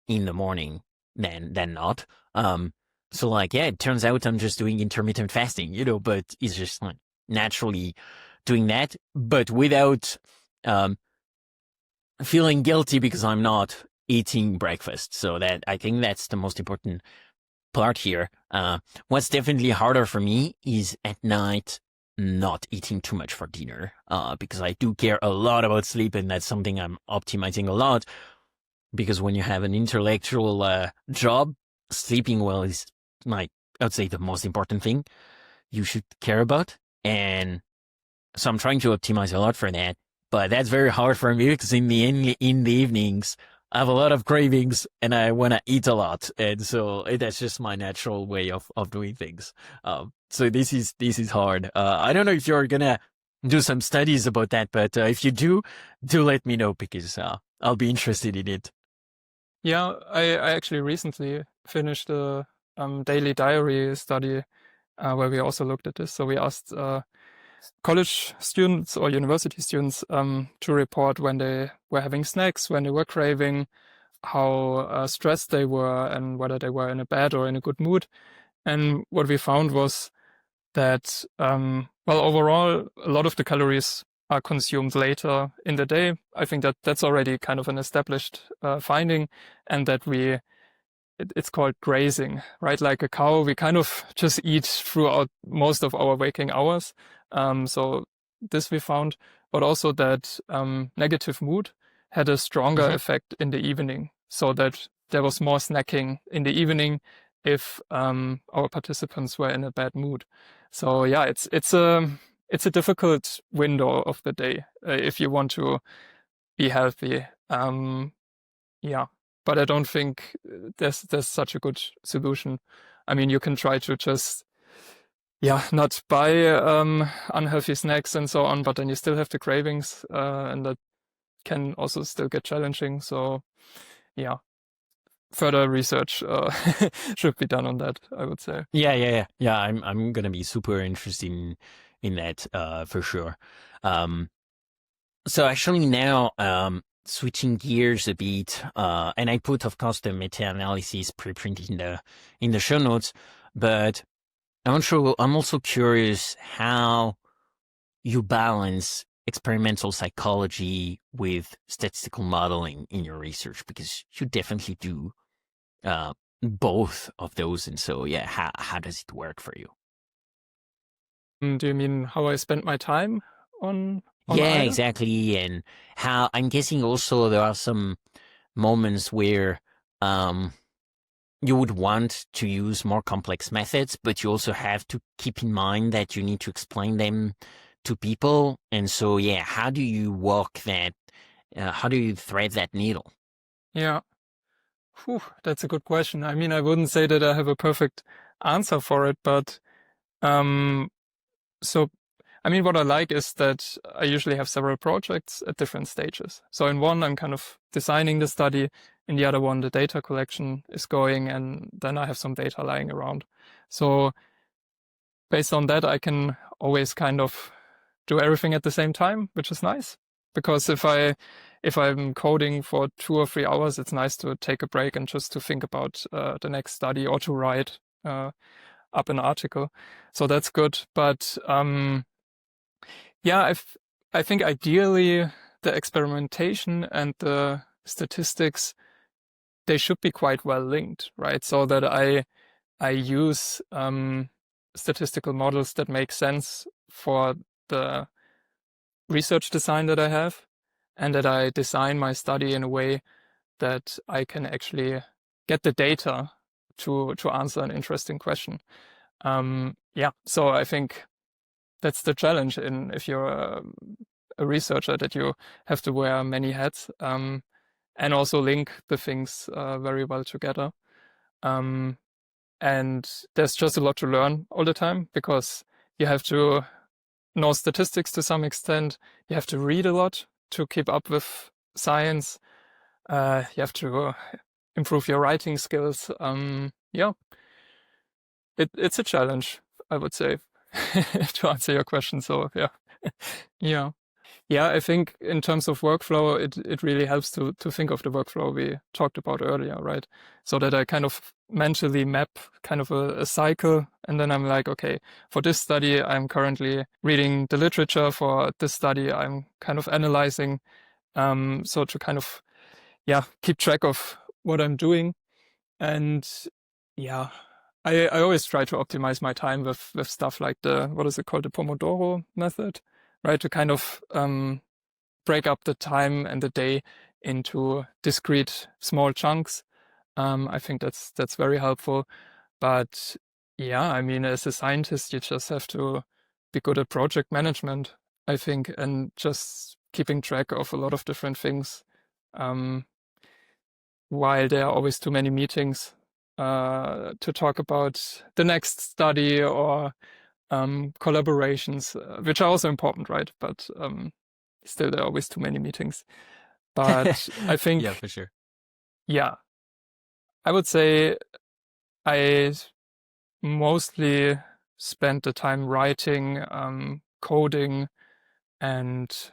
in the morning than not. So, like, yeah, it turns out I'm just doing intermittent fasting, but it's just, like, naturally doing that, but without feeling guilty because I'm not eating breakfast. So that, I think that's the most important part here. What's definitely harder for me is at night not eating too much for dinner, because I do care a lot about sleep, and that's something I'm optimizing a lot, because when you have an intellectual job, sleeping well is, like, I'd say the most important thing you should care about. And so I'm trying to optimize a lot for that. But that's very hard for me, because in the evenings, I have a lot of cravings and I want to eat a lot. And so that's just my natural way of doing things. So this is hard. I don't know if you're going to do some studies about that, but if you do let me know, because I'll be interested in it. Yeah, I actually recently finished a daily diary study where we also looked at this. So we asked college students or university students to report when they were having snacks, when they were craving, how stressed they were, and whether they were in a bad or in a good mood. And what we found was that, overall, a lot of the calories are consumed later in the day. I think that that's already kind of an established finding, and that it's called grazing, right? Like a cow, we kind of just eat throughout most of our waking hours. So this we found, but also that negative mood had a stronger effect in the evening, so that there was more snacking in the evening if our participants were in a bad mood. So yeah, it's a difficult window of the day if you want to be healthy. But I don't think there's such a good solution. I mean, you can try to just not buy unhealthy snacks and so on, but then you still have the cravings, and that can also still get challenging. So yeah, further research should be done on that, I would say. Yeah. I'm gonna be super interested in that for sure. So actually now switching gears a bit, and I put, of course, the meta-analysis preprint in the show notes, but I'm also curious how you balance experimental psychology with statistical modeling in your research? Because you definitely do both of those. And so, yeah, how does it work for you? Do you mean how I spend my time on Yeah, either? exactly. And how I'm guessing also there are some moments where you would want to use more complex methods, but you also have to keep in mind that you need to explain them to people. And so, yeah, how do you walk that? How do you thread that needle? Yeah. Whew, that's a good question. I mean, I wouldn't say that I have a perfect answer for it, but so I mean, what I like is that I usually have several projects at different stages. So in one, I'm kind of designing the study. In the other one, the data collection is going, and then I have some data lying around. So based on that, I can always kind of do everything at the same time, which is nice. Because if I'm coding for 2 or 3 hours, it's nice to take a break and just to think about the next study or to write up an article. So that's good. But yeah, I think ideally the experimentation and the statistics, they should be quite well linked, right? So that I use statistical models that make sense for the research design that I have, and that I design my study in a way that I can actually get the data to answer an interesting question. Yeah, so I think that's the challenge if you're a researcher, that you have to wear many hats and also link the things very well together. And there's just a lot to learn all the time, because you have to know statistics to some extent. You have to read a lot to keep up with science. You have to improve your writing skills. Yeah, it's a challenge, I would say, to answer your question. So yeah. I think in terms of workflow, it really helps to think of the workflow we talked about earlier, right? So that I kind of mentally map kind of a cycle, and then I'm like, okay, for this study, I'm currently reading the literature. For this study, I'm kind of analyzing. So to kind of, keep track of what I'm doing. And I always try to optimize my time with stuff like what is it called? The Pomodoro method, right? To kind of break up the time and the day into discrete small chunks. I think that's very helpful. But I mean, as a scientist, you just have to be good at project management, I think, and just keeping track of a lot of different things. While there are always too many meetings to talk about the next study or collaborations, which are also important, right? But still, there are always too many meetings. But I think, yeah, for sure. Yeah, I would say I mostly spend the time writing, coding, and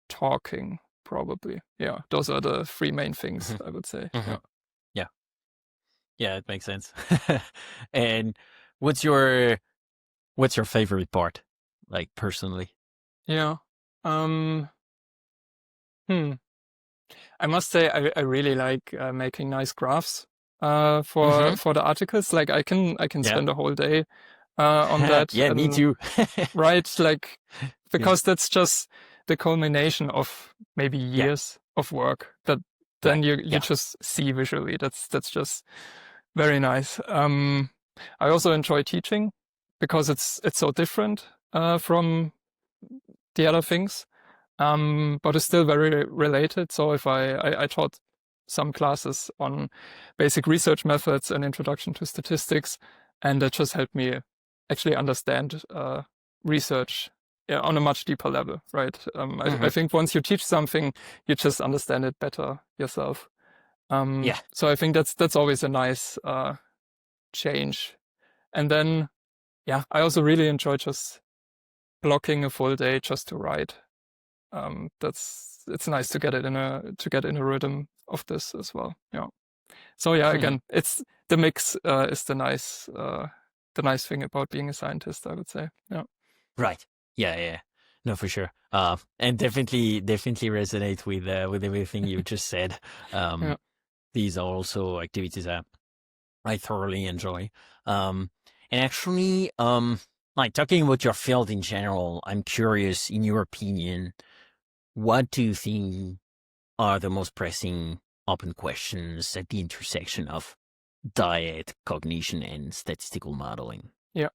talking, probably. Yeah, those are the 3 main things, I would say. Yeah, it makes sense. And what's your favorite part, like personally? Yeah. I must say I really like making nice graphs for the articles. Like I can spend a whole day on that. Yeah, me too. Right, like because that's just the culmination of maybe years of work that then you just see visually. That's just very nice. I also enjoy teaching because it's so different from the other things. But it's still very related. So if I taught some classes on basic research methods and introduction to statistics, and that just helped me actually understand research on a much deeper level, right? I think once you teach something, you just understand it better yourself. So I think that's always a nice change. And then, I also really enjoy just blocking a full day just to write. It's nice to get in a rhythm of this as well. Yeah. So again, it's the mix is the nice thing about being a scientist, I would say. Yeah. Right. Yeah. No, for sure. And definitely resonate with everything you just said. Yeah. These are also activities that I thoroughly enjoy. And actually, like talking about your field in general, I'm curious, in your opinion, what do you think are the most pressing open questions at the intersection of diet, cognition, and statistical modeling? Yeah.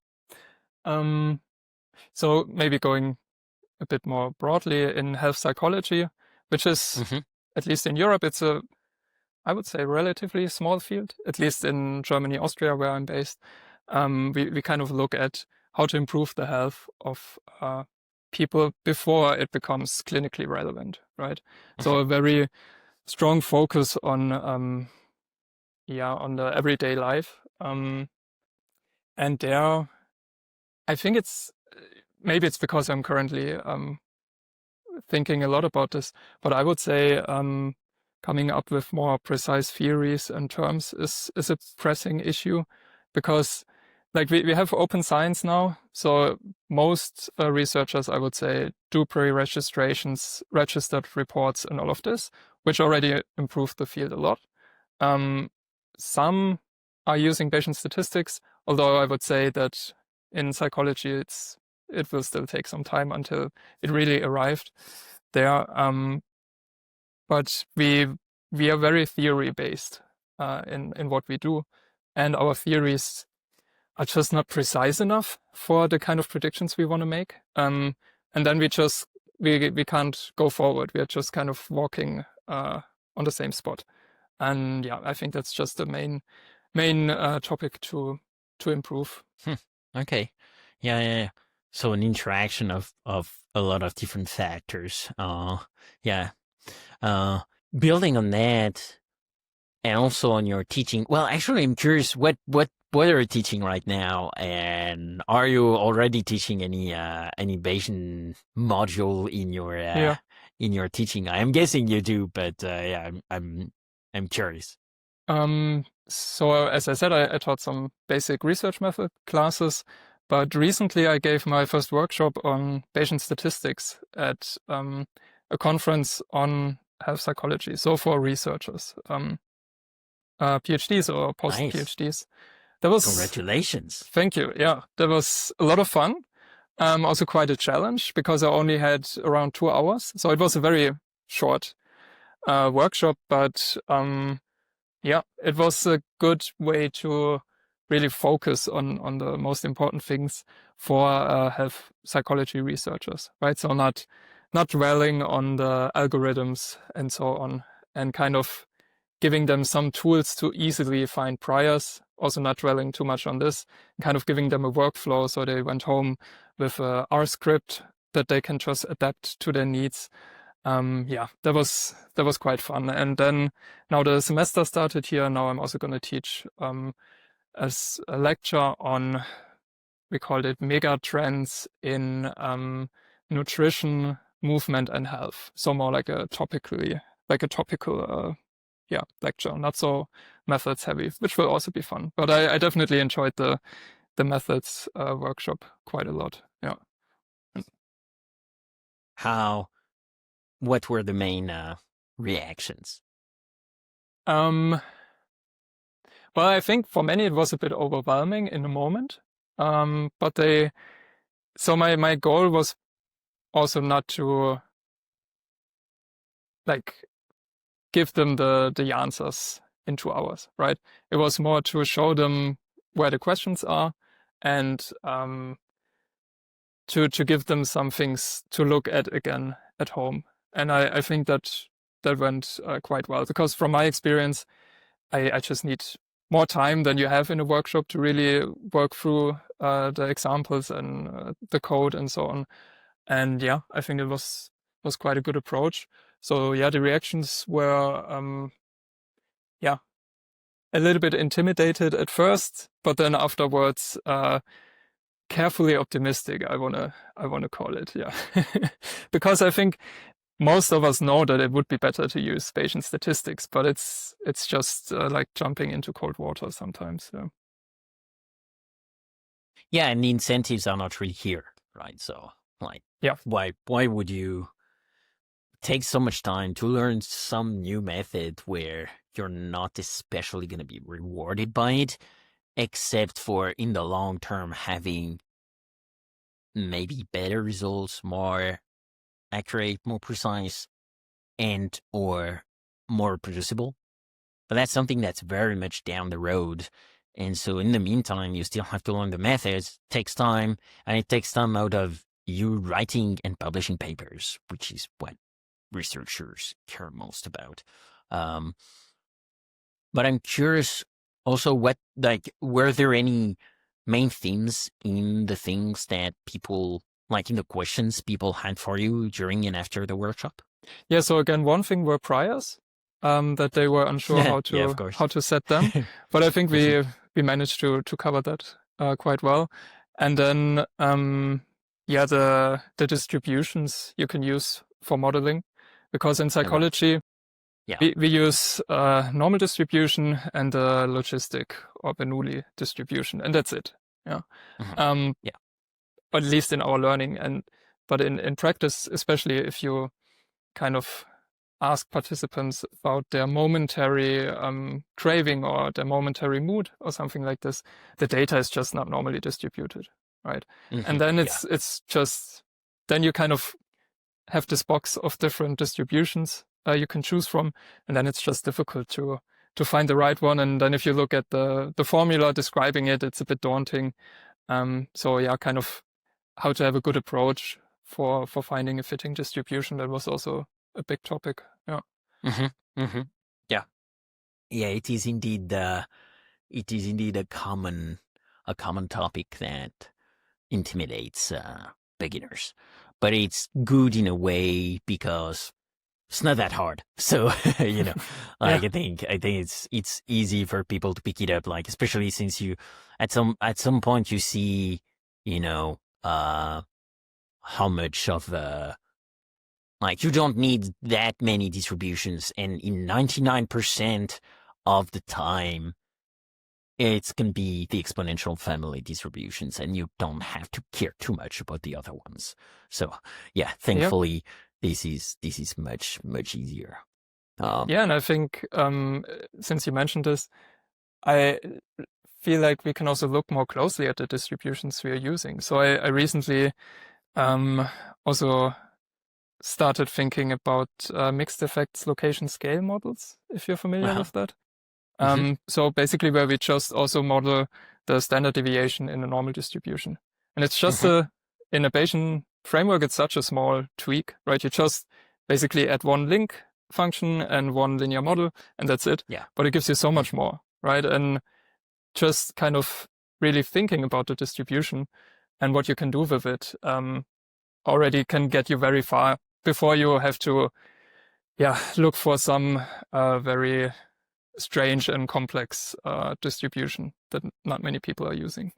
So maybe going a bit more broadly in health psychology, which is, Mm-hmm. at least in Europe, it's I would say, relatively small field, at least in Germany, Austria, where I'm based. We kind of look at how to improve the health of people before it becomes clinically relevant, right? So a very strong focus on the everyday life. And there, I think maybe it's because I'm currently thinking a lot about this, but I would say coming up with more precise theories and terms is a pressing issue, because like we have open science now, so most researchers, I would say, do pre-registrations, registered reports, and all of this, which already improved the field a lot. Some are using Bayesian statistics, although I would say that in psychology it will still take some time until it really arrived there. But we are very theory based in what we do, and our theories are just not precise enough for the kind of predictions we want to make. And then we can't go forward. We are just kind of walking on the same spot. And yeah, I think that's just the main topic to improve. Okay. Yeah. So an interaction of a lot of different factors. Yeah. Building on that, and also on your teaching. Well, actually, I'm curious what are you teaching right now, and are you already teaching any Bayesian module in your teaching? I'm guessing you do, but yeah, I'm curious. So as I said, I taught some basic research method classes, but recently I gave my first workshop on Bayesian statistics at a conference on health psychology. So for researchers, PhDs or post PhDs. That was Congratulations. Thank you. Yeah, that was a lot of fun. Also quite a challenge because I only had around 2 hours, so it was a very short workshop, but yeah, it was a good way to really focus on the most important things for health psychology researchers, right? So not dwelling on the algorithms and so on, and kind of giving them some tools to easily find priors, also not dwelling too much on this, kind of giving them a workflow so they went home with a R script that they can just adapt to their needs. Yeah, that was quite fun. And then now the semester started here. Now I'm also going to teach as a lecture on, we called it mega trends in nutrition, movement, and health. So more like a topical lecture, not so methods heavy, which will also be fun. But I definitely enjoyed the methods workshop quite a lot. Yeah. What were the main reactions? Well, I think for many it was a bit overwhelming in the moment. But so my goal was also not to like give them the answers in 2 hours, right? It was more to show them where the questions are and to give them some things to look at again at home. And I think that went quite well, because from my experience, I just need more time than you have in a workshop to really work through the examples and the code and so on. And yeah, I think it was quite a good approach. So yeah, the reactions were a little bit intimidated at first, but then afterwards carefully optimistic, I wanna call it, yeah. Because I think most of us know that it would be better to use Bayesian statistics, but it's just like jumping into cold water sometimes. Yeah, and the incentives are not really here, right? So Like, Yeah. why would you take so much time to learn some new method where you're not especially going to be rewarded by it, except for in the long term having maybe better results, more accurate, more precise, and or more reproducible? But that's something that's very much down the road. And so in the meantime, you still have to learn the methods. It takes time, and it takes time out of you writing and publishing papers, which is what researchers care most about. But I'm curious also were there any main themes in the things that people, like in the questions people had for you during and after the workshop? Yeah, so again, one thing were priors, that they were unsure how Yeah, of course. to set them. But I think For we managed to cover that quite well. And then the distributions you can use for modeling, because in psychology Yeah. we use normal distribution and a logistic or Bernoulli distribution, and that's it. Yeah. Mhm. Yeah. At least in our learning, but in practice, especially if you kind of ask participants about their momentary craving or their momentary mood or something like this, the data is just not normally distributed, right? And then it's just, then you kind of have this box of different distributions you can choose from, and then it's just difficult to find the right one. And then if you look at the formula describing it, it's a bit daunting. So yeah, kind of how to have a good approach for finding a fitting distribution. That was also a big topic. Yeah. Yeah. Yeah, it is indeed a common topic that intimidates beginners. But it's good in a way because it's not that hard. So, I think it's easy for people to pick it up, like, especially since you at some point you see, how much of like, you don't need that many distributions, and in 99% of the time, it's going to be the exponential family distributions, and you don't have to care too much about the other ones. So, yeah, thankfully, this is much, much easier. Yeah, and I think since you mentioned this, I feel like we can also look more closely at the distributions we are using. So I recently also started thinking about mixed effects location scale models, if you're familiar with that. So basically where we just also model the standard deviation in a normal distribution. And it's just in a Bayesian framework, it's such a small tweak, right? You just basically add one link function and one linear model, and that's it. Yeah. But it gives you so much more, right? And just kind of really thinking about the distribution and what you can do with it already can get you very far before you have to look for some very strange and complex distribution that not many people are using.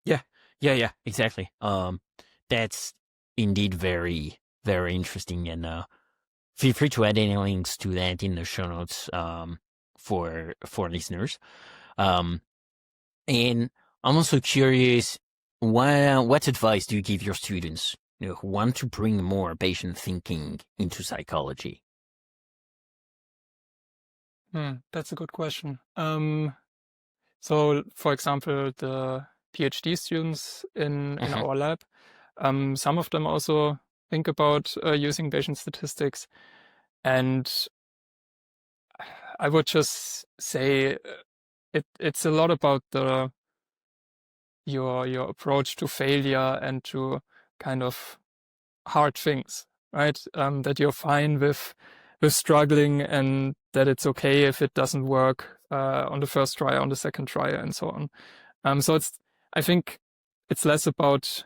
Yeah, exactly. That's indeed very, very interesting, and feel free to add any links to that in the show notes for listeners. And I'm also curious, what advice do you give your students who want to bring more Bayesian thinking into psychology? That's a good question. So, for example, the PhD students in our lab, some of them also think about using Bayesian statistics, and I would just say it's a lot about your approach to failure and to kind of hard things, right? That you're fine with struggling, and that it's okay if it doesn't work on the first try, on the second try, and so on. So I think it's less about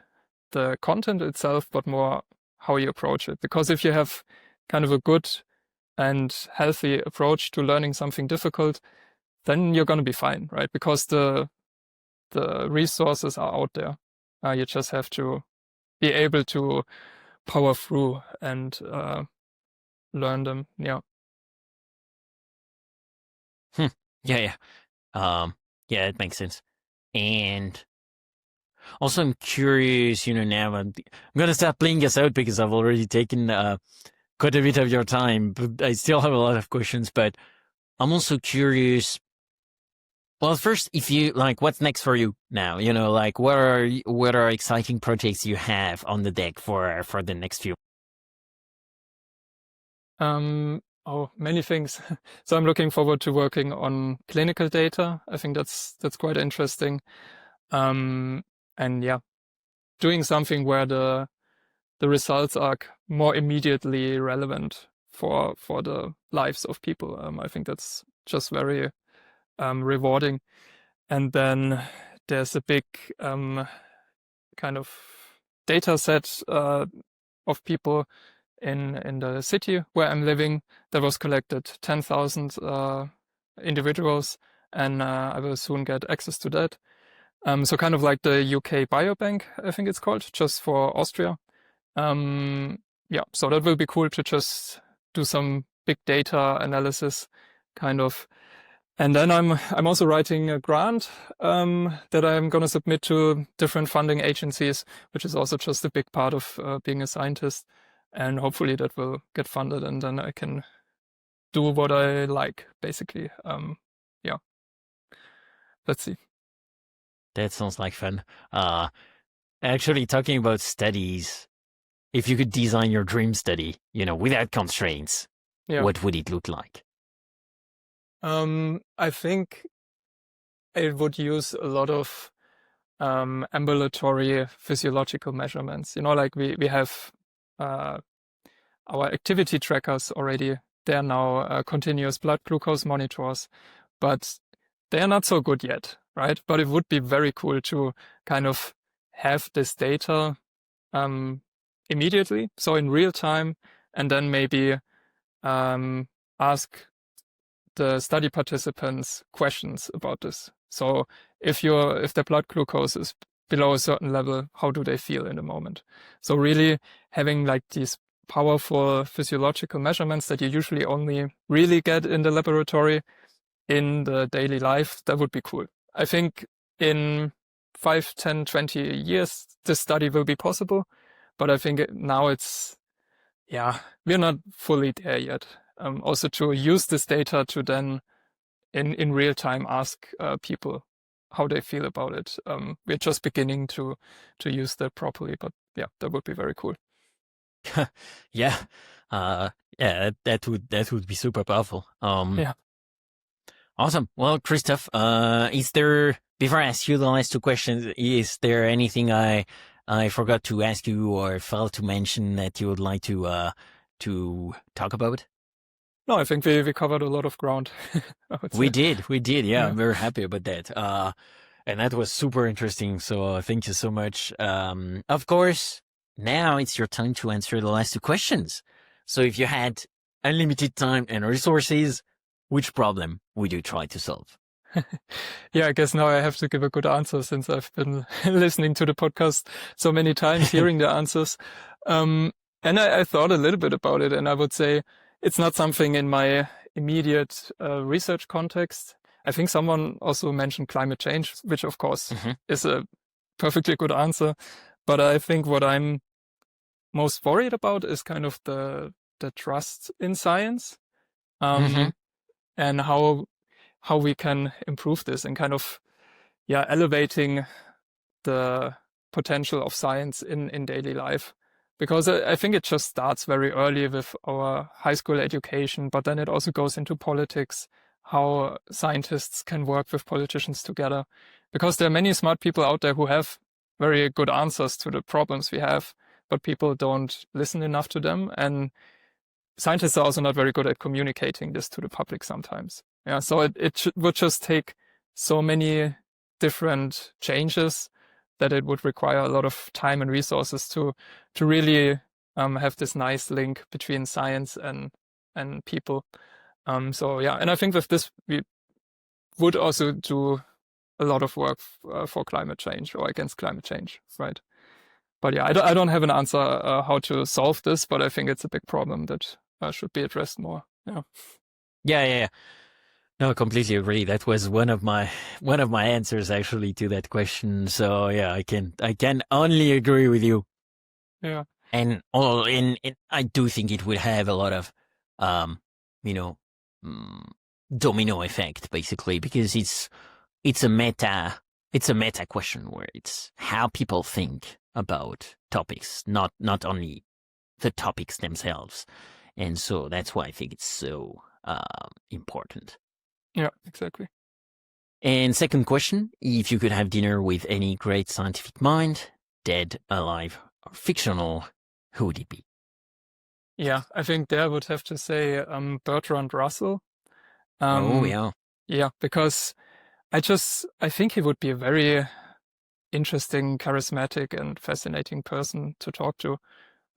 the content itself, but more how you approach it. Because if you have kind of a good and healthy approach to learning something difficult, then you're going to be fine, right? Because the resources are out there. You just have to be able to power through and learn them. Yeah. Yeah, it makes sense. And Also, I'm curious, now I'm going to start playing us out because I've already taken quite a bit of your time, but I still have a lot of questions. But I'm also curious. Well, first, if you what's next for you now? What are exciting projects you have on the deck for the next few? Many things. So I'm looking forward to working on clinical data. I think that's quite interesting. And yeah, doing something where the results are more immediately relevant for the lives of people. I think that's just very rewarding. And then there's a big kind of data set of people in the city where I'm living that was collected, 10,000 individuals, and I will soon get access to that. So kind of like the UK Biobank, I think it's called, just for Austria. Yeah, so that will be cool to just do some big data analysis, kind of. And then I'm also writing a grant that I'm going to submit to different funding agencies, which is also just a big part of being a scientist. And hopefully that will get funded, and then I can do what I like, basically. Yeah, let's see. That sounds like fun. Actually, talking about studies, if you could design your dream study, without constraints, what would it look like? I think it would use a lot of ambulatory physiological measurements. Like we have our activity trackers already. They're now continuous blood glucose monitors, but they're not so good yet, right? But it would be very cool to kind of have this data immediately, so in real time, and then maybe ask the study participants questions about this. So if their blood glucose is below a certain level, how do they feel in the moment? So really having like these powerful physiological measurements that you usually only really get in the laboratory in the daily life, that would be cool. I think in 5, 10, 20 years, this study will be possible, but I think now we're not fully there yet. Also to use this data to then in real time ask people how they feel about it. We're just beginning to use that properly, but yeah, that would be very cool. Yeah. That would be super powerful. Yeah. Awesome. Well, Christoph, before I ask you the last two questions, is there anything I forgot to ask you or failed to mention that you would like to talk about? No, I think we covered a lot of ground. We did. Yeah, Yeah. I'm very happy about that. And that was super interesting. So thank you so much. Of course, now it's your time to answer the last two questions. So if you had unlimited time and resources, which problem would you try to solve? Yeah, I guess now I have to give a good answer since I've been listening to the podcast so many times, hearing the answers. And I thought a little bit about it, and I would say it's not something in my immediate research context. I think someone also mentioned climate change, which of course is a perfectly good answer. But I think what I'm most worried about is kind of the trust in science, and how we can improve this and kind of elevating the potential of science in daily life. Because I think it just starts very early with our high school education, but then it also goes into politics, how scientists can work with politicians together. Because there are many smart people out there who have very good answers to the problems we have, but people don't listen enough to them. And scientists are also not very good at communicating this to the public sometimes. Yeah, so it would just take so many different changes that it would require a lot of time and resources to really have this nice link between science and people. So yeah, and I think with this we would also do a lot of work for climate change or against climate change, right? But yeah, I don't have an answer how to solve this, but I think it's a big problem that should be addressed more. Yeah. Yeah. No, completely agree. That was one of my answers actually to that question. So yeah, I can only agree with you. Yeah. And I do think it will have a lot of, you know, domino effect basically, because it's a meta question where it's how people think about topics, not only the topics themselves. And so that's why I think it's so important. Yeah, exactly. And second question, if you could have dinner with any great scientific mind, dead, alive, or fictional, who would it be? Yeah, I think there I would have to say Bertrand Russell. Yeah. Yeah, because I think he would be a very interesting, charismatic, and fascinating person to talk to.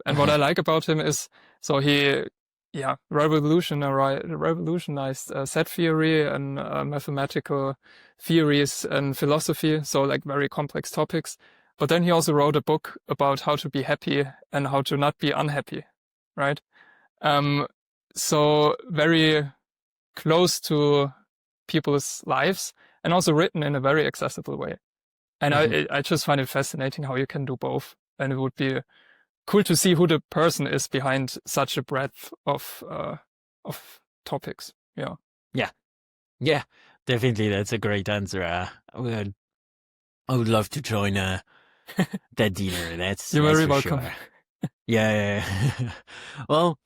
And what I like about him is, so he, revolutionized set theory and mathematical theories and philosophy, so like very complex topics. But then he also wrote a book about how to be happy and how to not be unhappy, right? So very close to people's lives and also written in a very accessible way. And I just find it fascinating how you can do both. And it would be cool to see who the person is behind such a breadth of topics. Yeah. Yeah, definitely. That's a great answer. I would love to join that dinner. You're that's very for welcome. Sure. Yeah. Well,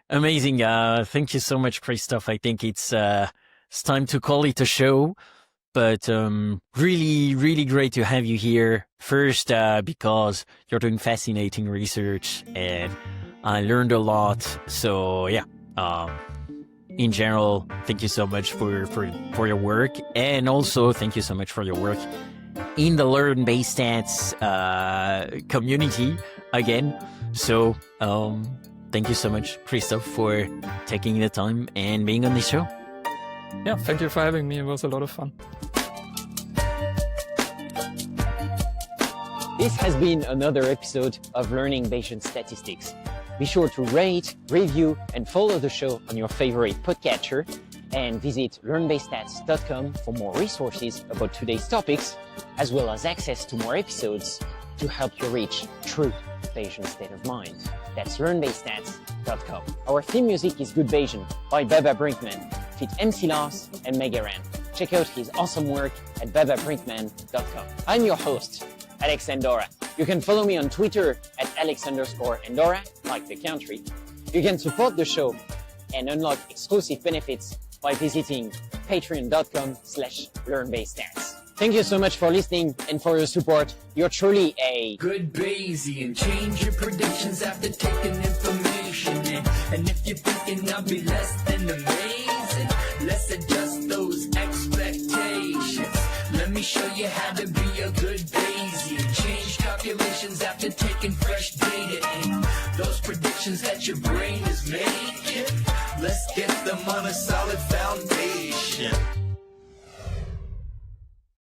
amazing. Thank you so much, Christoph. I think it's time to call it a show. But really, really great to have you here. First, because you're doing fascinating research, and I learned a lot. So yeah, in general, thank you so much for your work, and also thank you so much for your work in the Learn-Based Stats community again. So thank you so much, Christoph, for taking the time and being on the show. Yeah, thank you for having me. It was a lot of fun. This has been another episode of Learning Bayesian Statistics. Be sure to rate, review, and follow the show on your favorite podcatcher, and visit learnbasedstats.com for more resources about today's topics, as well as access to more episodes to help you reach true Bayesian state of mind. That's learnbasedstats.com. Our theme music is Good Bayesian by Baba Brinkman, feat. MC Loss and Megaran. Check out his awesome work at bababrinkman.com. I'm your host, Alex Andorra. You can follow me on Twitter at Alex_Andorra, like the country. You can support the show and unlock exclusive benefits by visiting patreon.com/learnbasedstats. Thank you so much for listening and for your support. You're truly a good Bayesian. Change your predictions after taking information in. And if you're thinking I'll be less than amazing, let's adjust those expectations. Let me show you how to be a good Bayesian. Change calculations after taking fresh data in. Those predictions that your brain is making, let's get them on a solid foundation.